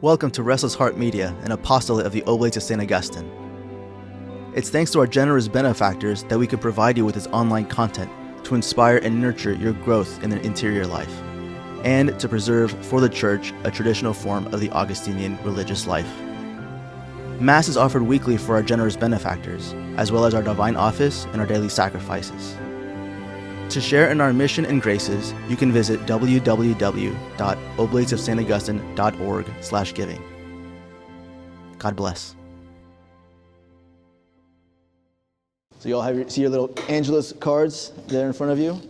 Welcome to Restless Heart Media, an apostolate of the Oblates of St. Augustine. It's thanks to our generous benefactors that we can provide you with this online content to inspire and nurture your growth in the interior life, and to preserve for the Church a traditional form of the Augustinian religious life. Mass is offered weekly for our generous benefactors, as well as our divine office and our daily sacrifices. To share in our mission and graces, you can visit www.oblatesofstaugustine.org/giving. God bless. So you all see your little Angelus cards there in front of you?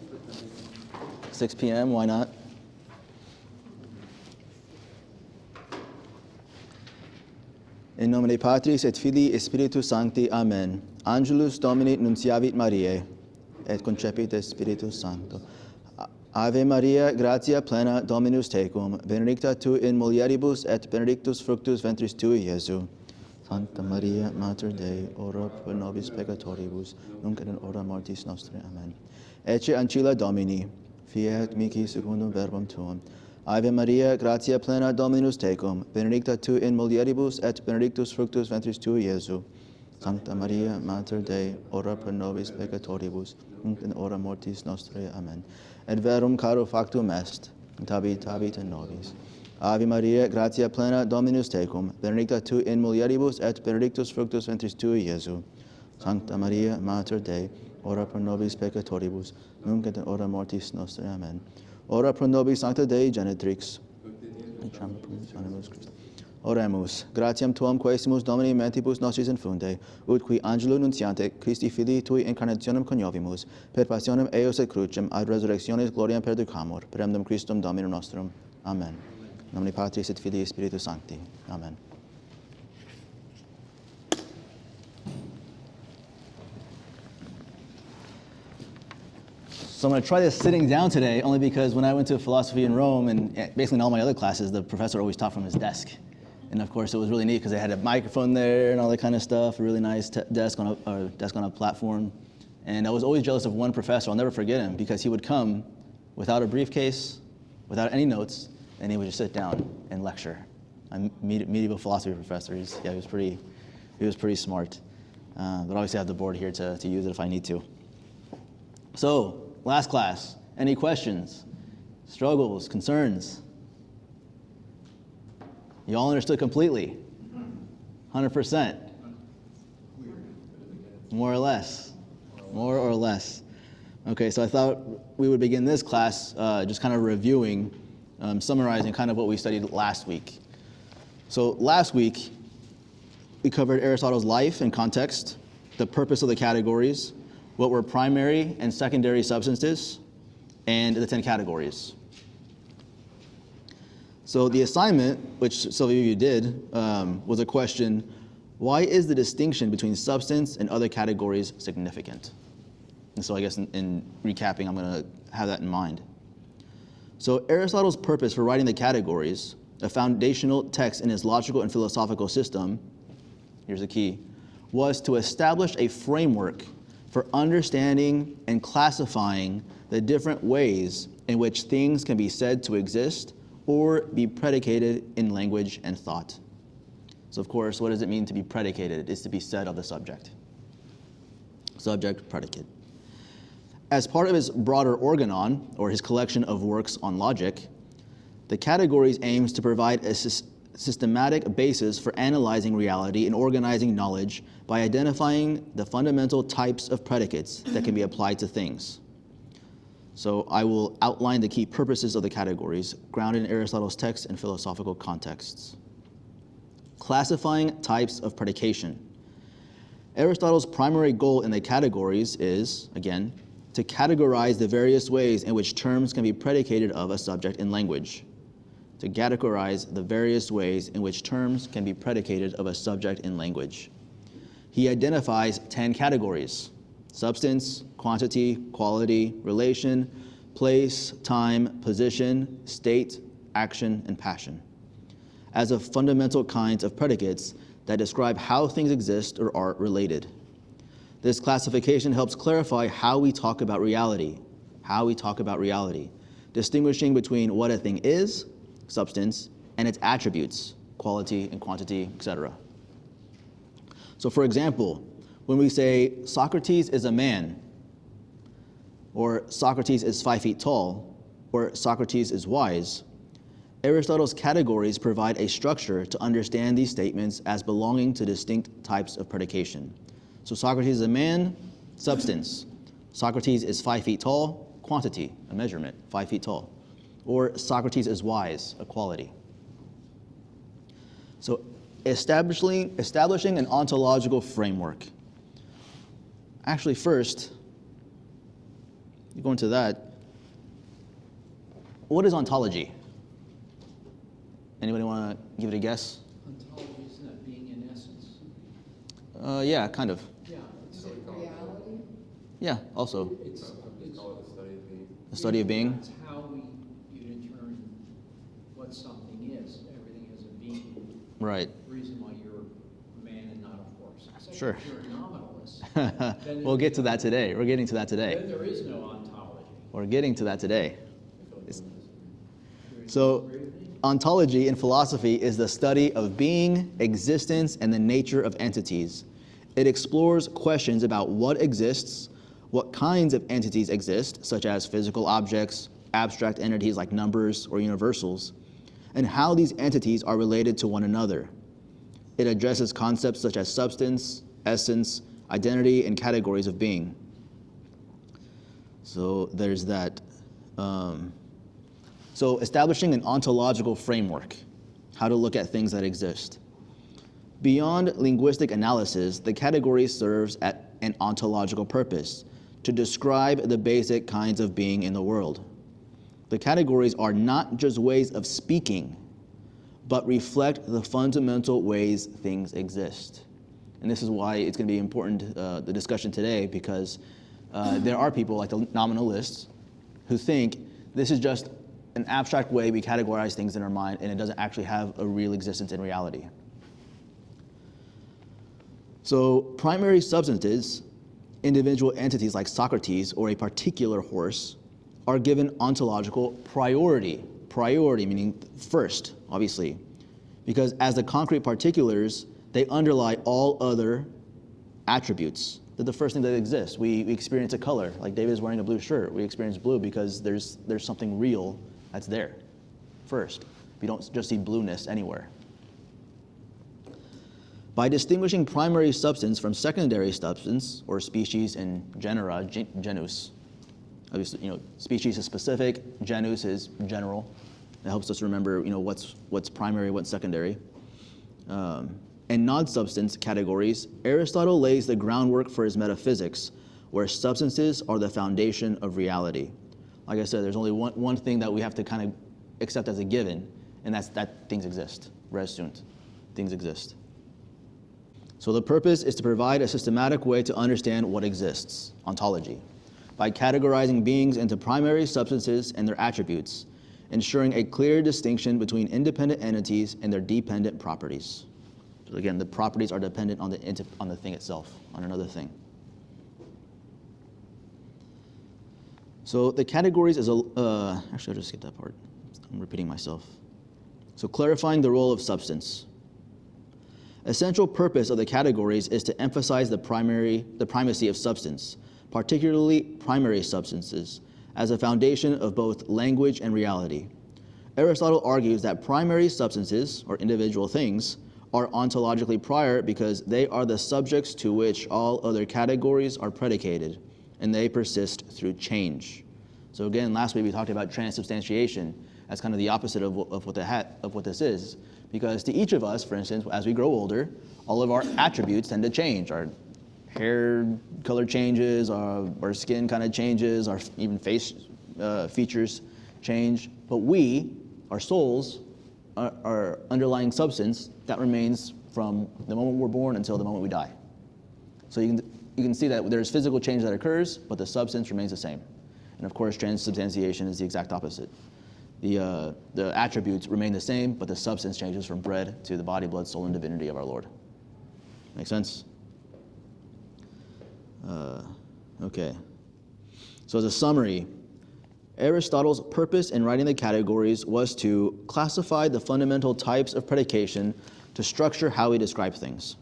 6 p.m., why not? In nomine Patris et Filii et Spiritus Sancti, Amen. Angelus Domini nunciavit Mariae, et concepit Spiritus Sancto. Ave Maria, gratia plena, Dominus tecum, benedicta tu in mulieribus, et benedictus fructus ventris tui, Iesu. Santa Maria, Mater Dei, ora pro nobis peccatoribus, nunc et in hora mortis nostrae. Amen. Ecce ancilla Domini, fiat mihi secundum verbum tuum. Ave Maria, gratia plena, Dominus tecum, benedicta tu in mulieribus, et benedictus fructus ventris tui, Iesu. Sancta Maria, Mater Dei, ora pro nobis peccatoribus, nunc in hora mortis nostrae. Amen. Et verum caro factum est, habita in nobis. Ave Maria, gratia plena, Dominus tecum, benedicta tu in mulieribus, et benedictus fructus ventris tui, Iesu. Sancta Maria, Mater Dei, ora pro nobis peccatoribus, nunc et in hora mortis nostrae. Amen. Ora pro nobis Sancta Dei Genitrix, et animus Christi. Oremus, gratiam tuam quaesimus Domini mentibus nostris infunde, ut qui angelo nunciante Christi Filii tui incarnationem coniovimus, per passionem eos et crucem ad resurrectionis gloriam perducamur, per emdem Christum Dominum nostrum. Amen. In nomine Patris et Filii et Spiritus Sancti. Amen. So I'm going to try this sitting down today, only because when I went to philosophy in Rome, and basically in all my other classes, the professor always taught from his desk. And of course, it was really neat because they had a microphone there and all that kind of stuff, a really nice desk on a platform. And I was always jealous of one professor. I'll never forget him because he would come without a briefcase, without any notes, and he would just sit down and lecture. A medieval philosophy professor. He was pretty smart. But obviously I have the board here to use it if I need to. So, last class. Any questions, struggles, concerns? You all understood completely? 100%? More or less? More or less. Okay, so I thought we would begin this class just kind of reviewing, summarizing kind of what we studied last week. So last week, we covered Aristotle's life and context, the purpose of the categories, what were primary and secondary substances, and the 10 categories. So the assignment, which some of you did, was a question: why is the distinction between substance and other categories significant? And so I guess in recapping, I'm going to have that in mind. So Aristotle's purpose for writing the categories, a foundational text in his logical and philosophical system, here's the key, was to establish a framework for understanding and classifying the different ways in which things can be said to exist or be predicated in language and thought. So of course, what does it mean to be predicated? It's to be said of the subject. Subject, predicate. As part of his broader organon, or his collection of works on logic, the categories aims to provide a systematic basis for analyzing reality and organizing knowledge by identifying the fundamental types of predicates that can be applied to things. So I will outline the key purposes of the categories, grounded in Aristotle's text and philosophical contexts. Classifying types of predication. Aristotle's primary goal in the categories is, again, to categorize the various ways in which terms can be predicated of a subject in language. To categorize the various ways in which terms can be predicated of a subject in language. He identifies 10 categories: substance, quantity, quality, relation, place, time, position, state, action, and passion, as of fundamental kinds of predicates that describe how things exist or are related. This classification helps clarify how we talk about reality, distinguishing between what a thing is, substance, and its attributes, quality and quantity, etc. So for example, when we say Socrates is a man, or Socrates is 5 feet tall, or Socrates is wise, Aristotle's categories provide a structure to understand these statements as belonging to distinct types of predication. So Socrates is a man, substance. Socrates is 5 feet tall, quantity, a measurement, 5 feet tall. Or Socrates is wise, a quality. So establishing an ontological framework. Actually, first, you go into that. What is ontology? Anybody want to give it a guess? Ontology is not being in essence. Yeah, kind of. Yeah, it's reality. Yeah, also. It's The study of being. That's how you determine what something is. Everything has a being. Right. The reason why you're a man and not a horse. Except Sure. if you're a nominalist. We'll get to that today. We're getting to that today. Then there is no ontology. We're getting to that today. So, ontology in philosophy is the study of being, existence, and the nature of entities. It explores questions about what exists, what kinds of entities exist, such as physical objects, abstract entities like numbers or universals, and how these entities are related to one another. It addresses concepts such as substance, essence, identity, and categories of being. So there's that. So establishing an ontological framework, how to look at things that exist. Beyond linguistic analysis, the category serves at an ontological purpose, to describe the basic kinds of being in the world. The categories are not just ways of speaking, but reflect the fundamental ways things exist. And this is why it's going to be important, the discussion today, because there are people like the nominalists who think this is just an abstract way we categorize things in our mind, and it doesn't actually have a real existence in reality. So primary substances, individual entities like Socrates or a particular horse, are given ontological priority. Priority meaning first, obviously, because as the concrete particulars, they underlie all other attributes. They're the first thing that exists. We experience a color, like David is wearing a blue shirt. We experience blue because there's something real that's there first. We don't just see blueness anywhere. By distinguishing primary substance from secondary substance, or species and genera, genus, obviously, species is specific, genus is general. It helps us remember, what's primary, what's secondary. And non-substance categories, Aristotle lays the groundwork for his metaphysics, where substances are the foundation of reality. Like I said, there's only one thing that we have to kind of accept as a given, and that's that things exist. Res sunt, things exist. So the purpose is to provide a systematic way to understand what exists, ontology, by categorizing beings into primary substances and their attributes, ensuring a clear distinction between independent entities and their dependent properties. So again, the properties are dependent on the thing itself, on another thing. So the categories is actually I'll just skip that part. I'm repeating myself. So clarifying the role of substance. Essential purpose of the categories is to emphasize the primacy of substance, particularly primary substances, as a foundation of both language and reality. Aristotle argues that primary substances, or individual things, are ontologically prior because they are the subjects to which all other categories are predicated, and they persist through change. So again, last week we talked about transubstantiation as kind of the opposite of what this is, because to each of us, for instance, as we grow older, all of our attributes tend to change. Our hair color changes, our skin kind of changes, our even face features change. But our souls, our underlying substance, that remains from the moment we're born until the moment we die. So you can see that there's physical change that occurs, but the substance remains the same. And of course, transubstantiation is the exact opposite. The attributes remain the same, but the substance changes from bread to the body, blood, soul, and divinity of our Lord. Make sense? Okay. So as a summary, Aristotle's purpose in writing the categories was to classify the fundamental types of predication to structure how he described things.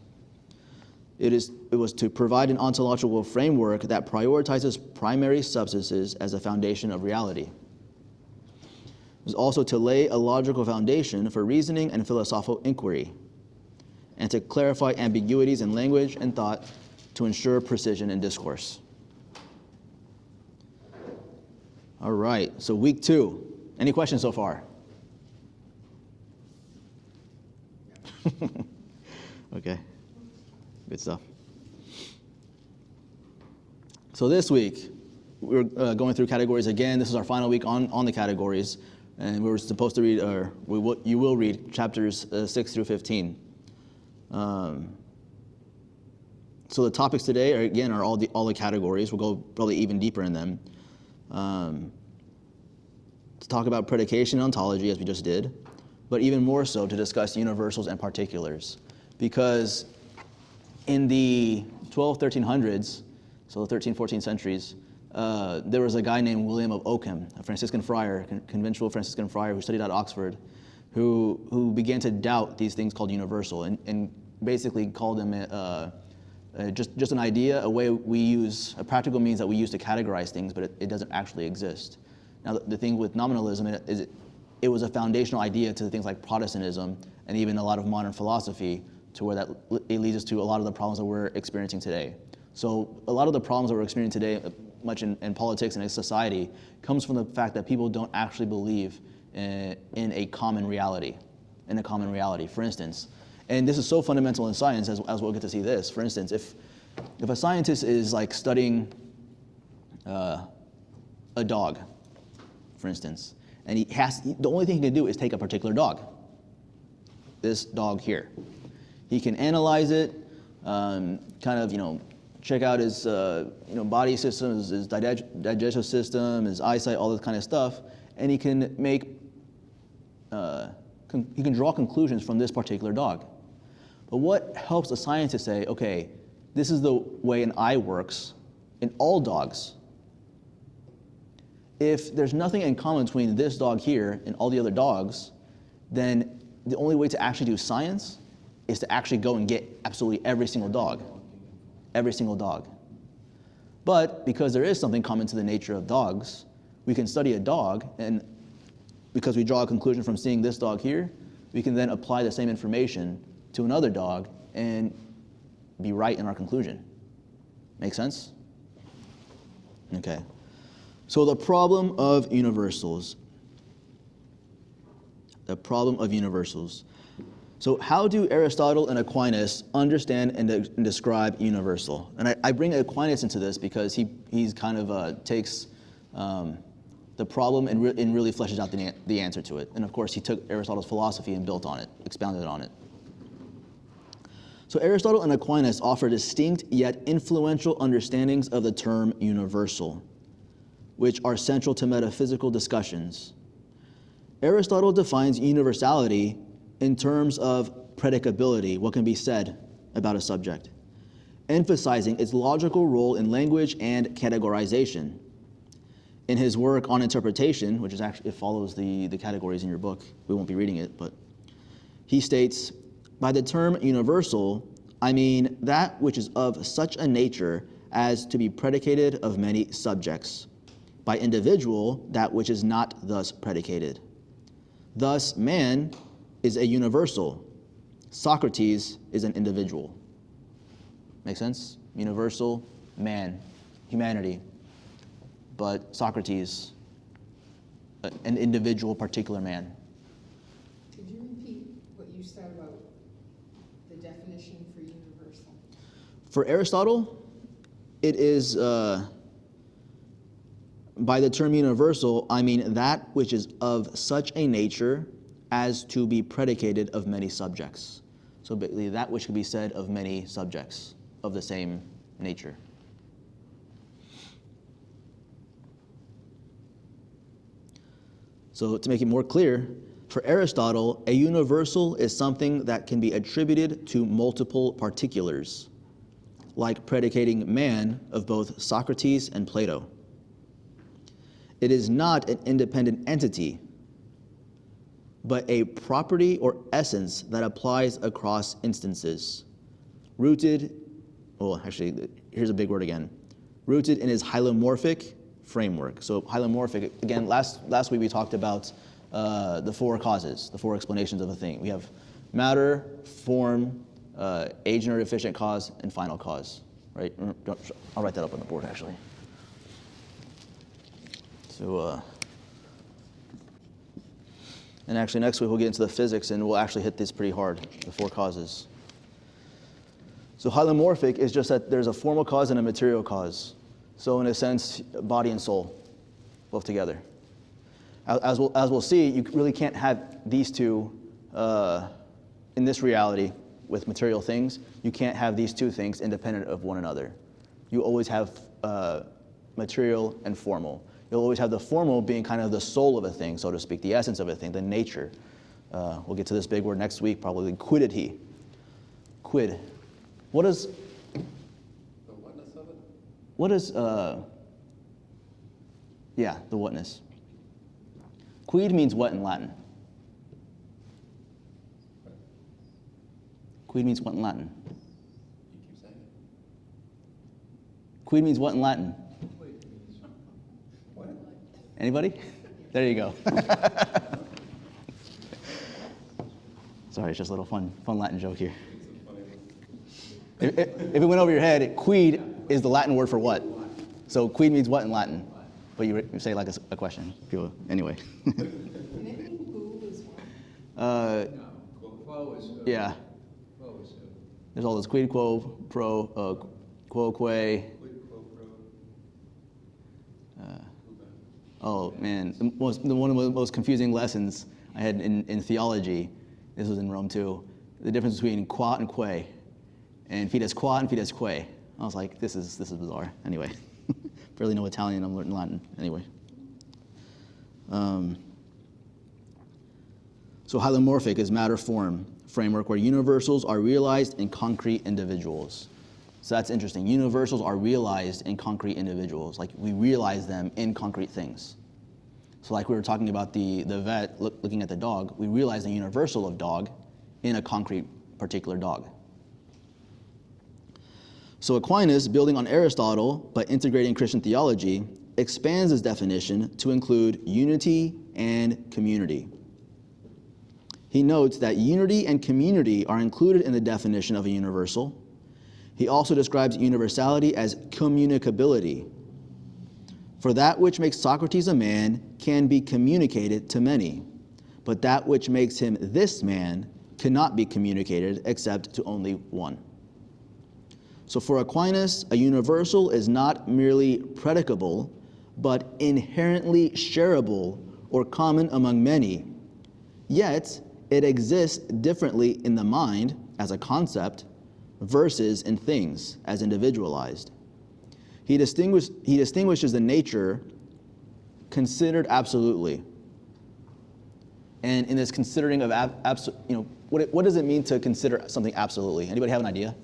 It was to provide an ontological framework that prioritizes primary substances as a foundation of reality. It was also to lay a logical foundation for reasoning and philosophical inquiry, and to clarify ambiguities in language and thought to ensure precision in discourse. All right, so week 2. Any questions so far? Okay, good stuff. So this week, we're going through categories again. This is our final week on the categories, and we're supposed to read, you will read chapters 6 through 15. So the topics today are all the categories. We'll go probably even deeper in them. To talk about predication and ontology, as we just did, but even more so to discuss universals and particulars. Because in the 1300s, so the 13th, 14th centuries, there was a guy named William of Ockham, a Franciscan friar, conventual Franciscan friar who studied at Oxford, who began to doubt these things called universal and basically called them just an idea, a way we use, a practical means that we use to categorize things, but it doesn't actually exist. Now, the thing with nominalism is it was a foundational idea to things like Protestantism and even a lot of modern philosophy, to where it leads us to a lot of the problems that we're experiencing today. So a lot of the problems that we're experiencing today, much in politics and in society, comes from the fact that people don't actually believe in a common reality. For instance, and this is so fundamental in science, as we'll get to see this. For instance, if a scientist is like studying a dog, for instance, and the only thing he can do is take a particular dog, this dog here. He can analyze it, check out his body system, his digestive system, his eyesight, all this kind of stuff, and he can draw conclusions from this particular dog. But what helps a scientist say, okay, this is the way an eye works in all dogs? If there's nothing in common between this dog here and all the other dogs, then the only way to actually do science is to actually go and get absolutely every single dog. Every single dog. But because there is something common to the nature of dogs, we can study a dog, and because we draw a conclusion from seeing this dog here, we can then apply the same information to another dog and be right in our conclusion. Make sense? Okay. So the problem of universals. So how do Aristotle and Aquinas understand and describe universal? And I bring Aquinas into this because he's kind of takes the problem and really fleshes out the answer to it. And of course, he took Aristotle's philosophy and built on it, expounded on it. So Aristotle and Aquinas offer distinct yet influential understandings of the term universal, which are central to metaphysical discussions. Aristotle defines universality in terms of predicability, what can be said about a subject, emphasizing its logical role in language and categorization. In his work on interpretation, which is actually, it follows the categories in your book, we won't be reading it, but he states, by the term universal, I mean that which is of such a nature as to be predicated of many subjects. By individual, that which is not thus predicated. Thus, man is a universal. Socrates is an individual. Make sense? Universal, man, humanity. But Socrates, an individual, particular man. Could you repeat what you said about the definition for universal? For Aristotle, it is, by the term universal, I mean that which is of such a nature as to be predicated of many subjects. So basically that which can be said of many subjects of the same nature. So to make it more clear, for Aristotle, a universal is something that can be attributed to multiple particulars, like predicating man of both Socrates and Plato. It is not an independent entity, but a property or essence that applies across instances. Rooted, oh, actually, here's a big word again. Rooted in his hylomorphic framework. So hylomorphic, again, last week we talked about the four causes, the four explanations of a thing. We have matter, form, agent or efficient cause, and final cause, right? I'll write that up on the board, actually. So, and actually next week we'll get into the physics and we'll actually hit this pretty hard, the four causes. So hylomorphic is just that there's a formal cause and a material cause. So in a sense, body and soul, both together. As we'll see, you really can't have these two in this reality with material things. You can't have these two things independent of one another. You always have material and formal. You'll always have the formal being kind of the soul of a thing, so to speak, the essence of a thing, the nature. We'll get to this big word next week, probably quiddity. Quid. What is... The whatness of it? What is... yeah, the whatness. Quid means what in Latin? Quid means what in Latin? You keep saying it. Quid means what in Latin? What? Anybody? There you go. Sorry, it's just a little fun Latin joke here. If it went over your head, quid is the Latin word for what? So quid means what in Latin? But you say like a question. Anyway. Can it mean who as No, well? quo is Yeah. Quo is There's all this quid quo pro, quo que. Quid quo pro. Oh man, one of the most confusing lessons I had in theology. This was in Rome too. The difference between qua and que, and fides qua and fides que. I was like, this is bizarre. Anyway, barely know Italian. I'm learning Latin. Anyway. So hylomorphic is matter-form framework where universals are realized in concrete individuals. So that's interesting. Universals are realized in concrete individuals. Like we realize them in concrete things. So like we were talking about the vet looking at the dog, we realize the universal of dog in a concrete particular dog. So Aquinas, building on Aristotle but integrating Christian theology, expands his definition to include unity and community. He notes that unity and community are included in the definition of a universal. He also describes universality as communicability. For that which makes Socrates a man can be communicated to many, but that which makes him this man cannot be communicated except to only one. So for Aquinas, a universal is not merely predicable, but inherently shareable or common among many. Yet, it exists differently in the mind as a concept versus in things as individualized. He distinguishes the nature considered absolutely. And in this considering of what does it mean to consider something absolutely? Anybody have an idea?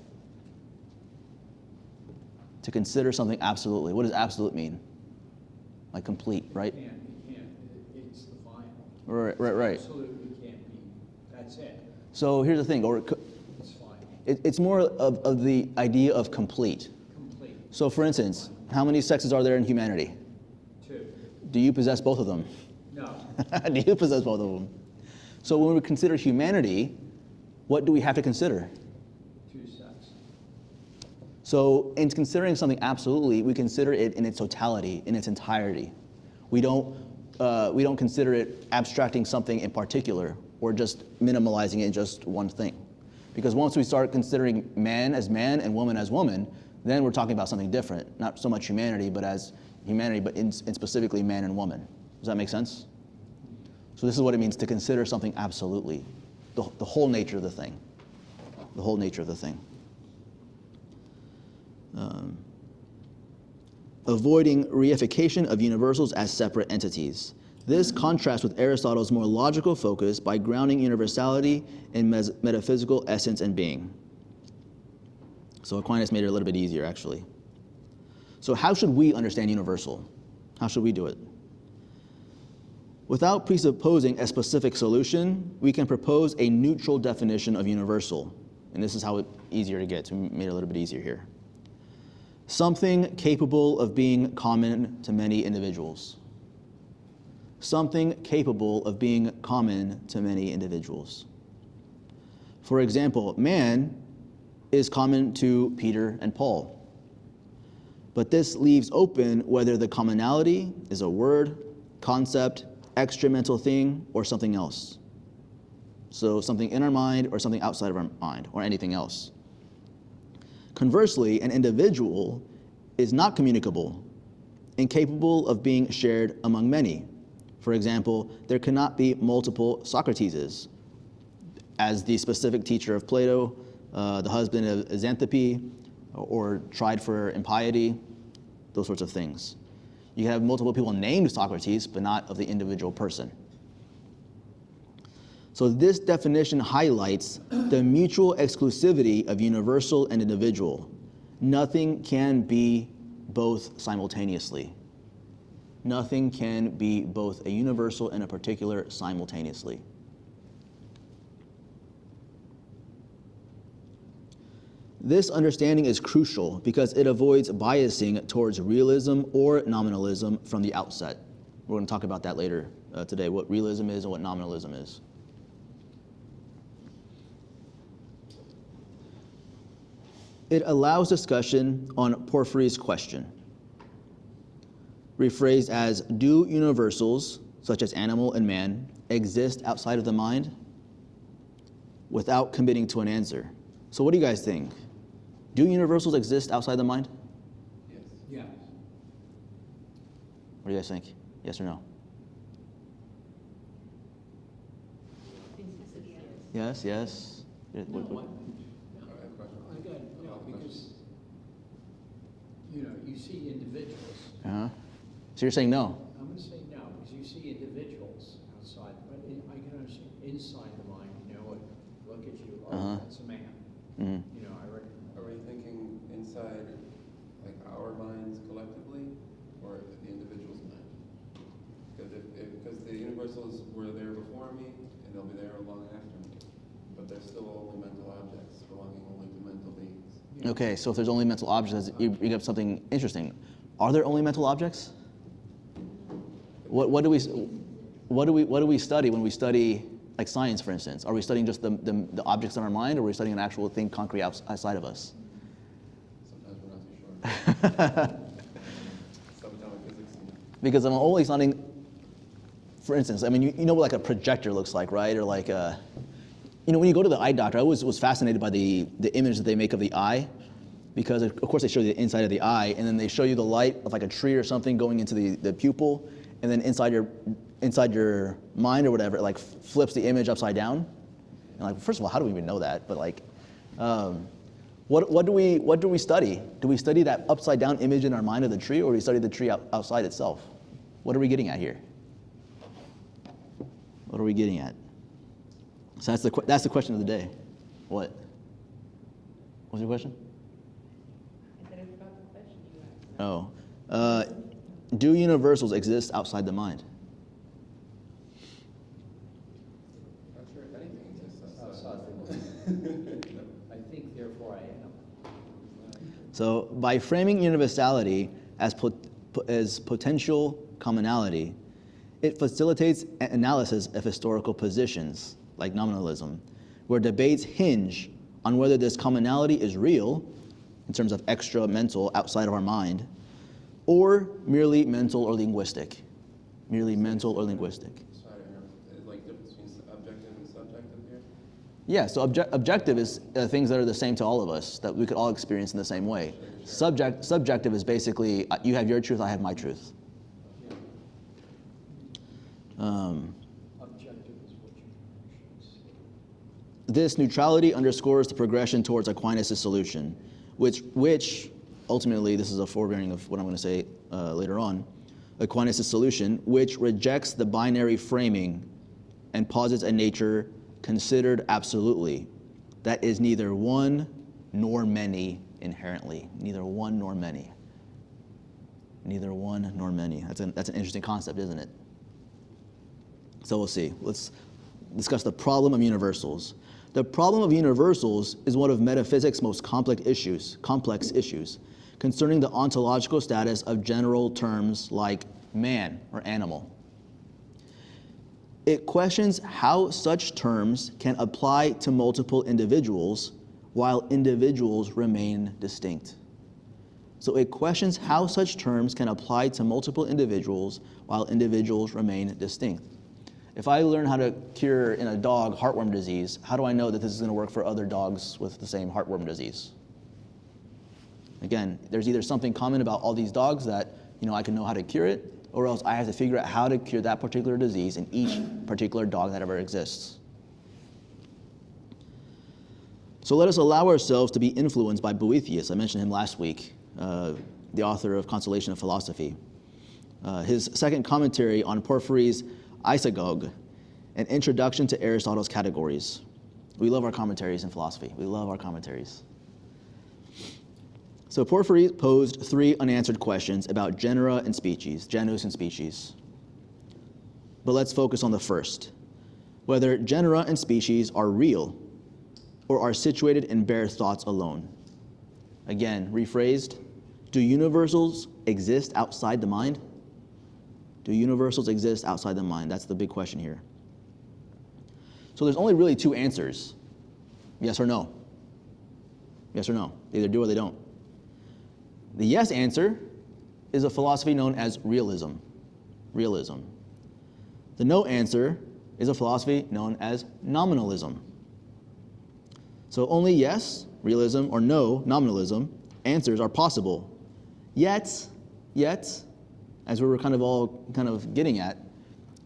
To consider something absolutely. What does absolute mean? Like complete, right? it can't, it's the final. Right. Absolutely can't be, that's it, So here's the thing, it's final, it's more of the idea of complete. complete. So for instance, how many sexes are there in humanity? 2. Do you possess both of them? No, Do you possess both of them? So when we consider humanity, what do we have to consider? 2 sets. So in considering something absolutely, we consider it in its totality, in its entirety. We don't consider it abstracting something in particular or just minimalizing it in just one thing. Because once we start considering man and woman as woman, then we're talking about something different. Not so much humanity, but in specifically man and woman. Does that make sense? So this is what it means to consider something absolutely. The whole nature of the thing. The whole nature of the thing. Avoiding reification of universals as separate entities. This contrasts with Aristotle's more logical focus by grounding universality in metaphysical essence and being. So Aquinas made it a little bit easier, actually. So how should we understand universal? How should we do it? Without presupposing a specific solution, we can propose a neutral definition of universal. And this is how it's easier to get, so we made it a little bit easier here. Something capable of being common to many individuals. Something capable of being common to many individuals. For example, man is common to Peter and Paul. But this leaves open whether the commonality is a word, concept, extra mental thing, or something else. So something in our mind or something outside of our mind, or anything else. Conversely, an individual is not communicable, incapable of being shared among many. For example, there cannot be multiple Socrateses. As the specific teacher of Plato, the husband of Xantippe, or tried for impiety, those sorts of things. You have multiple people named Socrates, but not of the individual person. So this definition highlights the mutual exclusivity of universal and individual. Nothing can be both simultaneously. Nothing can be both a universal and a particular simultaneously. This understanding is crucial because it avoids biasing towards realism or nominalism from the outset. We're going to talk about that later today, what realism is and what nominalism is. It allows discussion on Porphyry's question, rephrased as, do universals, such as animal and man, exist outside of the mind? Without committing to an answer. So what do you guys think? Do universals exist outside the mind? Yes. Yeah. What do you guys think? Yes or no? Yes, yes. No, What- what? I have a question. I got, no, because, you know, you see individuals. Uh-huh. So you're saying no? I'm gonna say no, because you see individuals outside, but I can understand inside the mind, you know, look at you, Uh-huh. that's a man. Mm-hmm. You know, I reckon. Are we thinking inside, like our minds collectively, or the individual's mind? Because because the universals were there before me, and they'll be there long after me, but they're still only mental objects belonging only to mental beings. Okay, so if there's only mental objects, you get something interesting. Are there only mental objects? What do we study when we study, like science, for instance? Are we studying just the objects in our mind, or are we studying an actual thing concrete outside of us? Sometimes we're not too sure. Subatomic physics. Because I'm only studying, for instance, I mean, you know what like a projector looks like, right? Or like, you know, when you go to the eye doctor, I always was fascinated by the image that they make of the eye, because of course they show you the inside of the eye, and then they show you the light of like a tree or something going into the pupil, and then inside your mind or whatever, it like flips the image upside down. And like, first of all, how do we even know that? But like, what do we study? Do we study that upside down image in our mind of the tree, or do we study the tree outside itself? What are we getting at here? What are we getting at? So that's the question of the day. What? What was your question? I said I forgot the question you asked. Oh. Do universals exist outside the mind? Not sure if anything exists Outside outside. I think, therefore I am. So by framing universality as potential commonality, it facilitates analysis of historical positions, like nominalism, where debates hinge on whether this commonality is real, in terms of extra mental outside of our mind, or merely mental or linguistic. Merely mental or linguistic. Sorry, like difference between objective and subjective here? Yeah, so objective is things that are the same to all of us, that we could all experience in the same way. Subjective is basically, you have your truth, I have my truth. Objective is what you should say. This neutrality underscores the progression towards Aquinas' solution, which ultimately, this is a forebearing of what I'm going to say later on, Aquinas' solution, which rejects the binary framing and posits a nature considered absolutely, that is neither one nor many inherently. Neither one nor many. Neither one nor many. That's an interesting concept, isn't it? So we'll see. Let's discuss the problem of universals. The problem of universals is one of metaphysics' most complex issues concerning the ontological status of general terms like man or animal. It questions how such terms can apply to multiple individuals while individuals remain distinct. So it questions how such terms can apply to multiple individuals while individuals remain distinct. If I learn how to cure in a dog heartworm disease, how do I know that this is going to work for other dogs with the same heartworm disease? Again, there's either something common about all these dogs that I can know how to cure it, or else I have to figure out how to cure that particular disease in each particular dog that ever exists. So let us allow ourselves to be influenced by Boethius. I mentioned him last week, the author of Consolation of Philosophy. His second commentary on Porphyry's Isagoge, an introduction to Aristotle's categories. We love our commentaries in philosophy. We love our commentaries. So Porphyry posed 3 unanswered questions about genera and species, genus and species. But let's focus on the first, whether genera and species are real or are situated in bare thoughts alone. Again, rephrased, do universals exist outside the mind? Do universals exist outside the mind? That's the big question here. So there's only really 2 answers, yes or no. Yes or no, they either do or they don't. The yes answer is a philosophy known as realism. Realism. The no answer is a philosophy known as nominalism. So only yes, realism, or no, nominalism, answers are possible. Yet, as we were kind of getting at,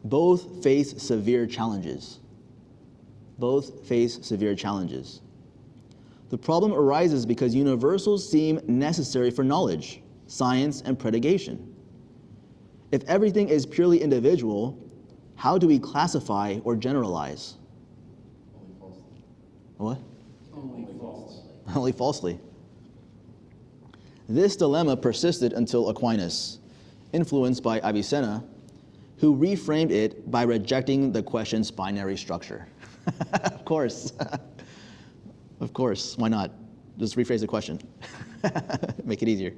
both face severe challenges. Both face severe challenges. The problem arises because universals seem necessary for knowledge, science, and predication. If everything is purely individual, how do we classify or generalize? Only falsely. What? Only falsely. Only falsely. This dilemma persisted until Aquinas, influenced by Avicenna, who reframed it by rejecting the question's binary structure. Of course. Of course, why not? Just rephrase the question. Make it easier.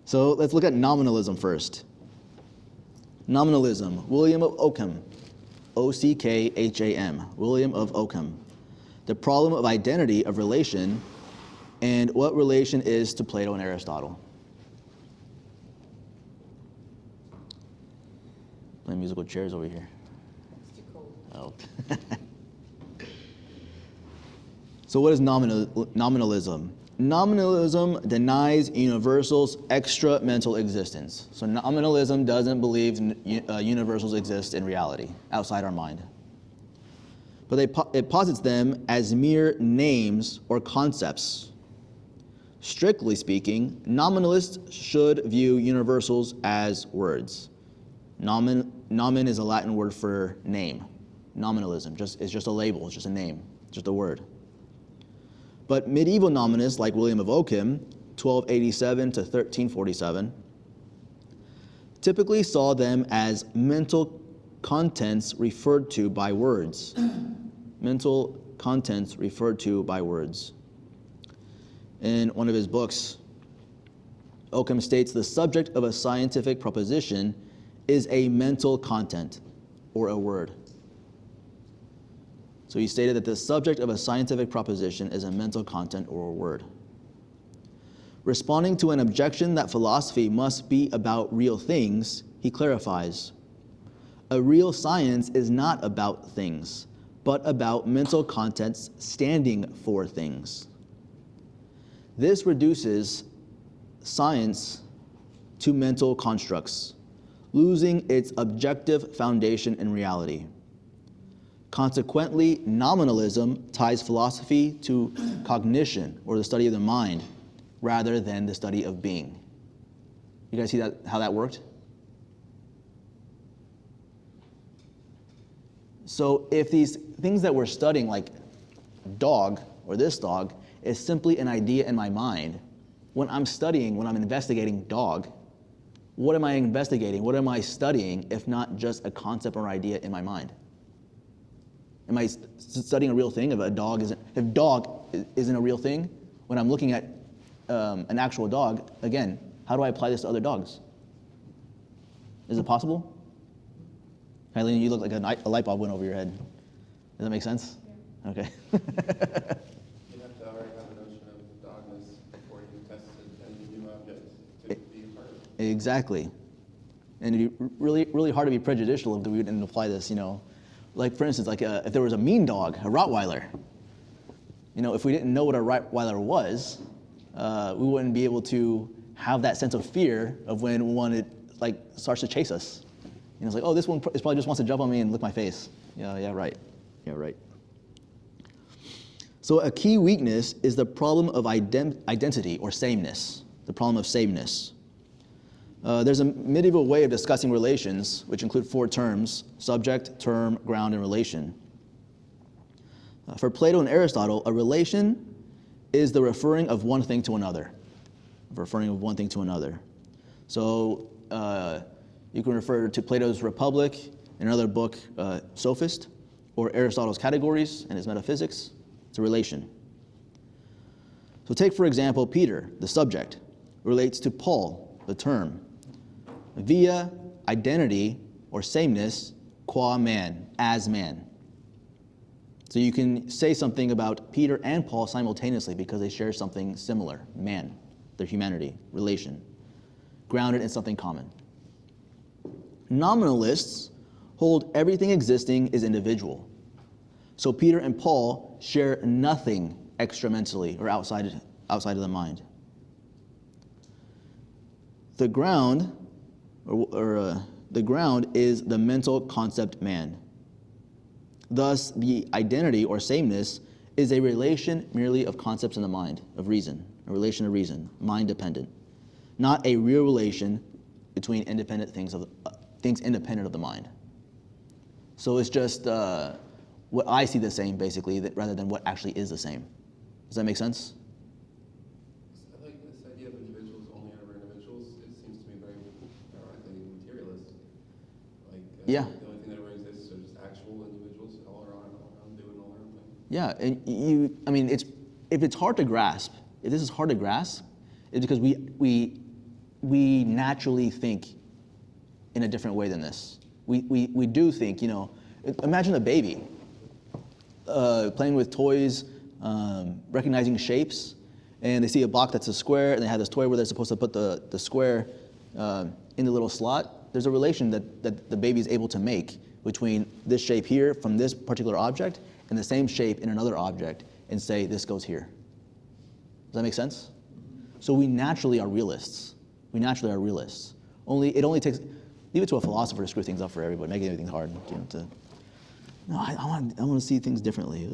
So let's look at nominalism first. Nominalism, William of Ockham, O-C-K-H-A-M, William of Ockham. The problem of identity of relation and what relation is to Plato and Aristotle. Playing musical chairs over here. It's too cold. Oh. So what is nominalism? Nominalism denies universals extra mental existence. So nominalism doesn't believe universals exist in reality, outside our mind. But it posits them as mere names or concepts. Strictly speaking, nominalists should view universals as words. Nomen is a Latin word for name. Nominalism is just a label, it's just a name, just a word. But medieval nominists like William of Ockham, 1287 to 1347, typically saw them as mental contents referred to by words. Mental contents referred to by words. In one of his books, Ockham states the subject of a scientific proposition is a mental content or a word. So he stated that the subject of a scientific proposition is a mental content or a word. Responding to an objection that philosophy must be about real things, he clarifies, a real science is not about things, but about mental contents standing for things. This reduces science to mental constructs, losing its objective foundation in reality. Consequently, nominalism ties philosophy to cognition, or the study of the mind, rather than the study of being. You guys see how that worked? So if these things that we're studying, like dog, or this dog, is simply an idea in my mind, when I'm investigating dog, what am I investigating? What am I studying if not just a concept or idea in my mind? Am I studying a real thing? If dog isn't a real thing, when I'm looking at an actual dog, again, how do I apply this to other dogs? Is it possible? Eileen, you look like a light bulb went over your head. Does that make sense? Yeah. Okay. You have to already have a notion of dogmas before you tested any new object to be a part of it. Exactly. And it'd be really, really hard to be prejudicial if we didn't apply this, Like, for instance, if there was a mean dog, a Rottweiler, if we didn't know what a Rottweiler was, we wouldn't be able to have that sense of fear of when one starts to chase us. It's like, oh, this one probably just wants to jump on me and lick my face. Yeah, right. So a key weakness is the problem of identity or sameness, the problem of sameness. There's a medieval way of discussing relations, which include 4 terms: subject, term, ground, and relation. For Plato and Aristotle, a relation is the referring of one thing to another. So you can refer to Plato's Republic, in another book, Sophist, or Aristotle's Categories and his Metaphysics. It's a relation. So take, for example, Peter, the subject, relates to Paul, the term, via identity or sameness, qua man, as man. So you can say something about Peter and Paul simultaneously because they share something similar, man, their humanity, relation, grounded in something common. Nominalists hold everything existing is individual. So Peter and Paul share nothing extramentally or outside of the mind. The ground, the ground is the mental concept man. Thus, the identity or sameness is a relation merely of concepts in the mind, of reason, a relation of reason, mind-dependent, not a real relation between independent things independent of the mind. So it's just what I see the same, basically, rather than what actually is the same. Does that make sense? I like this idea of individuals only ever individuals. It seems to me very ironically materialist. Yeah. The only thing that ever exists are just actual individuals all around doing all their own thing. Yeah, and if it's hard to grasp, if this is hard to grasp, it's because we naturally think in a different way than this. We do think, imagine a baby playing with toys, recognizing shapes, and they see a block that's a square, and they have this toy where they're supposed to put the square in the little slot. There's a relation that the baby is able to make between this shape here from this particular object and the same shape in another object and say this goes here. Does that make sense? So we naturally are realists. It only takes, leave it to a philosopher to screw things up for everybody, make everything hard. I want to see things differently.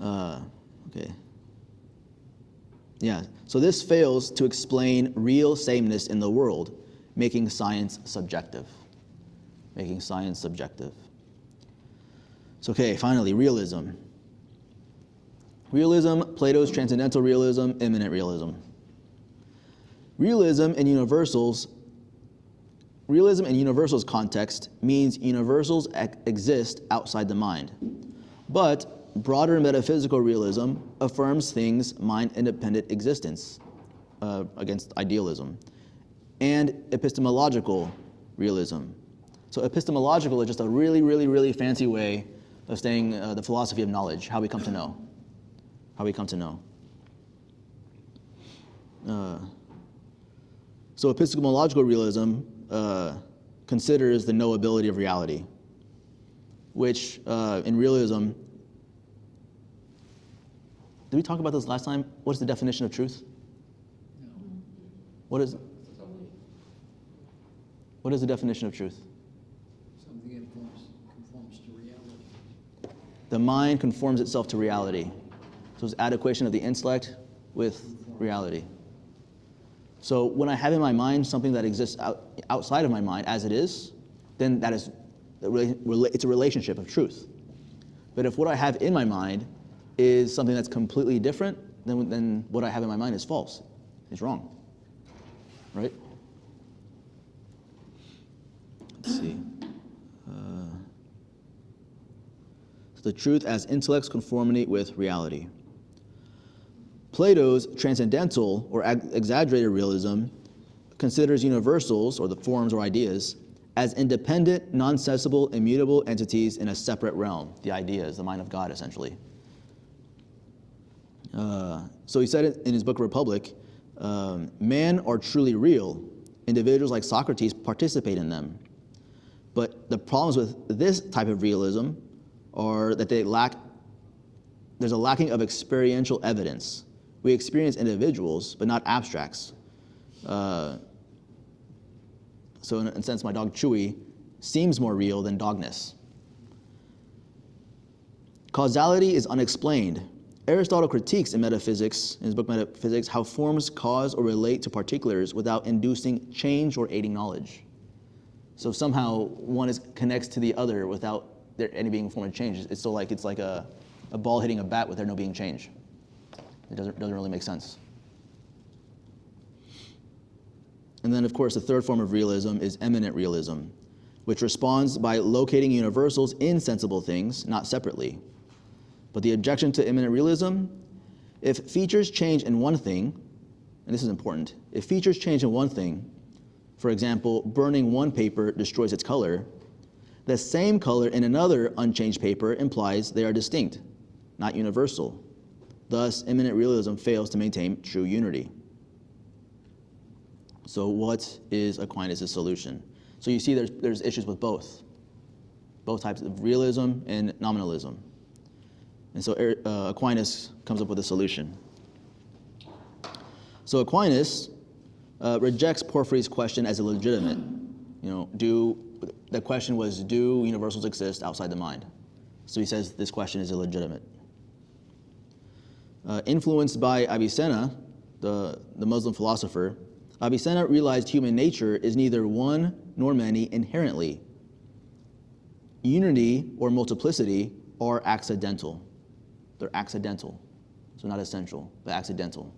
Okay. Yeah, so this fails to explain real sameness in the world, making science subjective. So, okay, finally, realism. Realism, Plato's transcendental realism, immanent realism. Realism in universals context means universals exist outside the mind. But broader metaphysical realism affirms things mind-independent existence against idealism. And epistemological realism. So epistemological is just a really, really, really fancy way of saying the philosophy of knowledge, how we come to know. So epistemological realism considers the knowability of reality, which in realism, did we talk about this last time? What's the definition of truth? No. What is the definition of truth? Something that conforms to reality. The mind conforms itself to reality. So it's adequation of the intellect with reality. So when I have in my mind something that exists outside of my mind as it is, then that is it's a relationship of truth. But if what I have in my mind is something that's completely different, then what I have in my mind is false. It's wrong. right? Let's see. So the truth as intellect's conformity with reality. Plato's transcendental or exaggerated realism considers universals, or the forms or ideas, as independent, non-sensible, immutable entities in a separate realm. The ideas, the mind of God, essentially. So he said it in his book Republic, men are truly real. Individuals like Socrates participate in them. But the problems with this type of realism are that there's a lacking of experiential evidence. We experience individuals, but not abstracts. So in a sense, my dog Chewy seems more real than dogness. Causality is unexplained. Aristotle critiques in Metaphysics, in his book Metaphysics, how forms cause or relate to particulars without inducing change or aiding knowledge. So somehow one connects to the other without there any being a form of change. It's like a ball hitting a bat with there no being change. It doesn't really make sense. And then, of course, the third form of realism is eminent realism, which responds by locating universals in sensible things, not separately. But the objection to eminent realism, if features change in one thing, and this is important, if features change in one thing, for example, burning one paper destroys its color, the same color in another unchanged paper implies they are distinct, not universal. Thus, eminent realism fails to maintain true unity. So what is Aquinas' solution? So you see there's issues with both types of realism and nominalism. And so Aquinas comes up with a solution. So Aquinas rejects Porphyry's question as illegitimate. The question was, do universals exist outside the mind? So he says this question is illegitimate. Influenced by Avicenna, the Muslim philosopher, Avicenna realized human nature is neither one nor many inherently. Unity or multiplicity are accidental. They're accidental. So not essential, but accidental.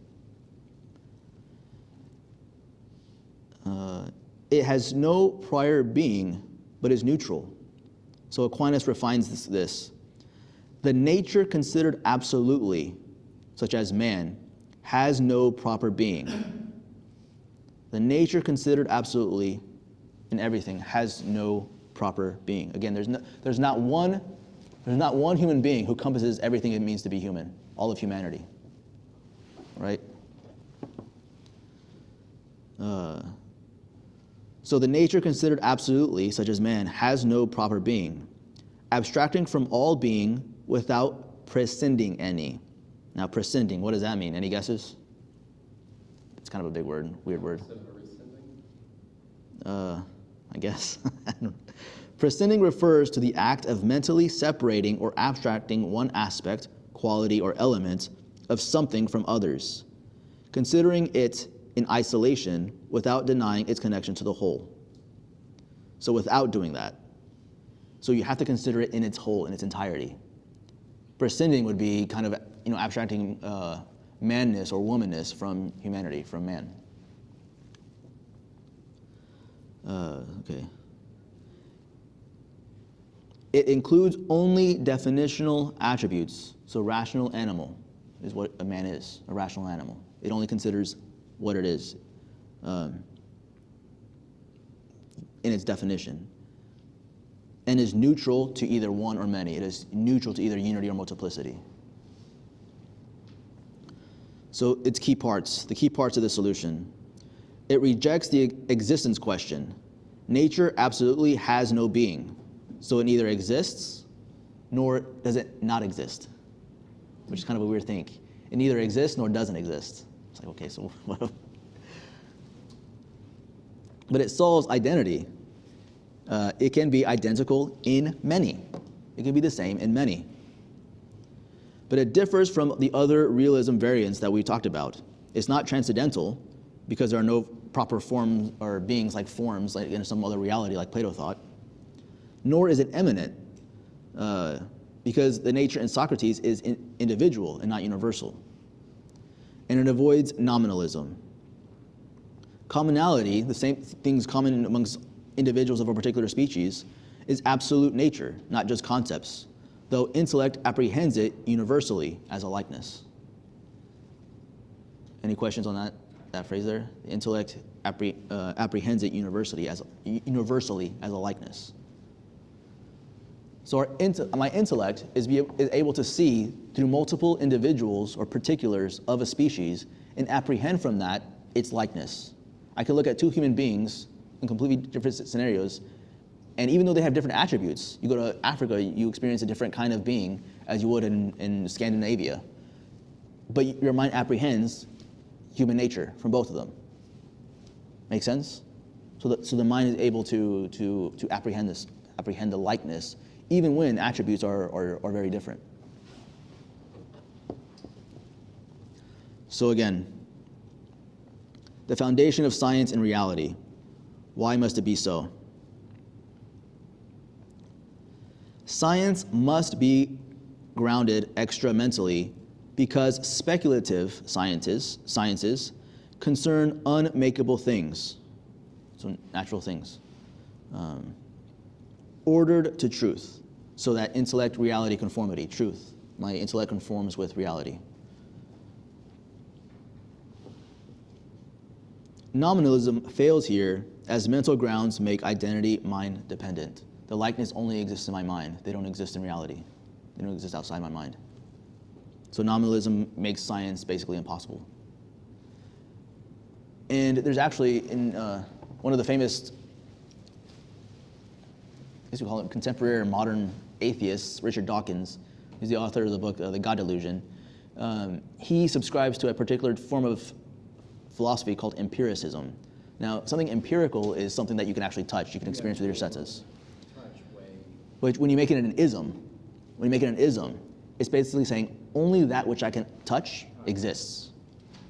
It has no prior being, but is neutral. So Aquinas refines this. The nature considered absolutely, such as man, has no proper being. The nature considered absolutely in everything has no proper being. Again, there's not one human being who encompasses everything it means to be human, all of humanity, right? So the nature considered absolutely, such as man, has no proper being, abstracting from all being without prescinding any. Now, prescinding, what does that mean? Any guesses? It's kind of a big word, weird word. I guess. Prescinding refers to the act of mentally separating or abstracting one aspect, quality, or element of something from others, considering it in isolation without denying its connection to the whole. So without doing that. So you have to consider it in its whole, in its entirety. Prescinding would be kind of, abstracting manness or womanness from humanity, from man. Okay. It includes only definitional attributes. So rational animal is what a man is, a rational animal. It only considers what it is in its definition, and is neutral to either one or many. It is neutral to either unity or multiplicity. So its key parts, the key parts of the solution. It rejects the existence question. Nature absolutely has no being, so it neither exists nor does it not exist, which is kind of a weird thing. It neither exists nor doesn't exist. It's like, okay, so what? But it solves identity. It can be identical in many. It can be the same in many. But it differs from the other realism variants that we talked about. It's not transcendental because there are no proper forms or beings like forms like in some other reality like Plato thought. Nor is it eminent because the nature in Socrates is individual and not universal. And it avoids nominalism. Commonality, the same things common amongst individuals of a particular species, is absolute nature, not just concepts, though intellect apprehends it universally as a likeness. Any questions on that phrase there? The intellect apprehends it universally as a likeness. So my intellect is able to see through multiple individuals or particulars of a species and apprehend from that its likeness. I could look at two human beings in completely different scenarios, and even though they have different attributes, you go to Africa, you experience a different kind of being as you would in Scandinavia. But your mind apprehends human nature from both of them. Make sense? So the mind is able to apprehend the likeness, even when attributes are very different. So again, the foundation of science and reality. Why must it be so? Science must be grounded extra-mentally because speculative sciences concern unmakeable things, so natural things, ordered to truth, so that intellect, reality, conformity, truth. My intellect conforms with reality. Nominalism fails here as mental grounds make identity mind dependent. The likeness only exists in my mind. They don't exist in reality. They don't exist outside my mind. So nominalism makes science basically impossible. And there's actually, in one of the famous, I guess we call it contemporary or modern atheists, Richard Dawkins, who's the author of the book, The God Delusion. He subscribes to a particular form of philosophy called empiricism. Now, something empirical is something that you can actually touch, you can experience with your senses. But when you make it an ism, it's basically saying only that which I can touch exists.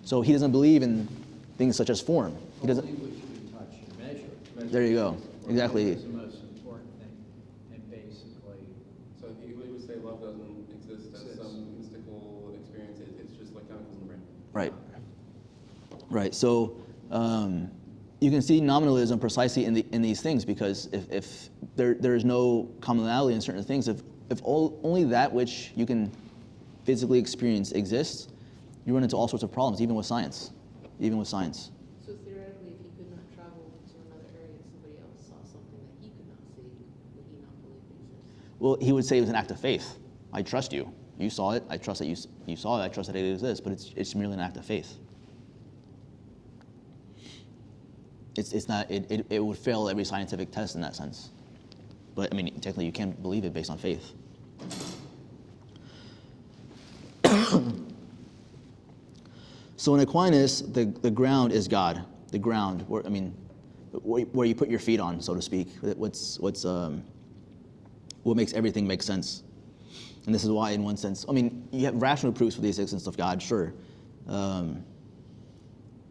So he doesn't believe in things such as form. He doesn't. Only which you can touch and measure. There you go. Exactly. Is the most important thing, and basically. So he would say love doesn't exist as some mystical experience. It's just like chemicals in the brain. Right. Right. So you can see nominalism precisely in these things, because if there is no commonality in certain things, if only that which you can physically experience exists, you run into all sorts of problems, even with science. So theoretically, if he could not travel to another area and somebody else saw something that he could not see, would he not believe it exists? Well, he would say it was an act of faith. I trust you. You saw it. I trust that you saw it. I trust that it exists. But it's merely an act of faith. It's not. It would fail every scientific test in that sense. But I mean, technically, you can't believe it based on faith. So in Aquinas, the ground is God. The ground, where you put your feet on, so to speak. What makes everything make sense. And this is why, in one sense, you have rational proofs for the existence of God, sure.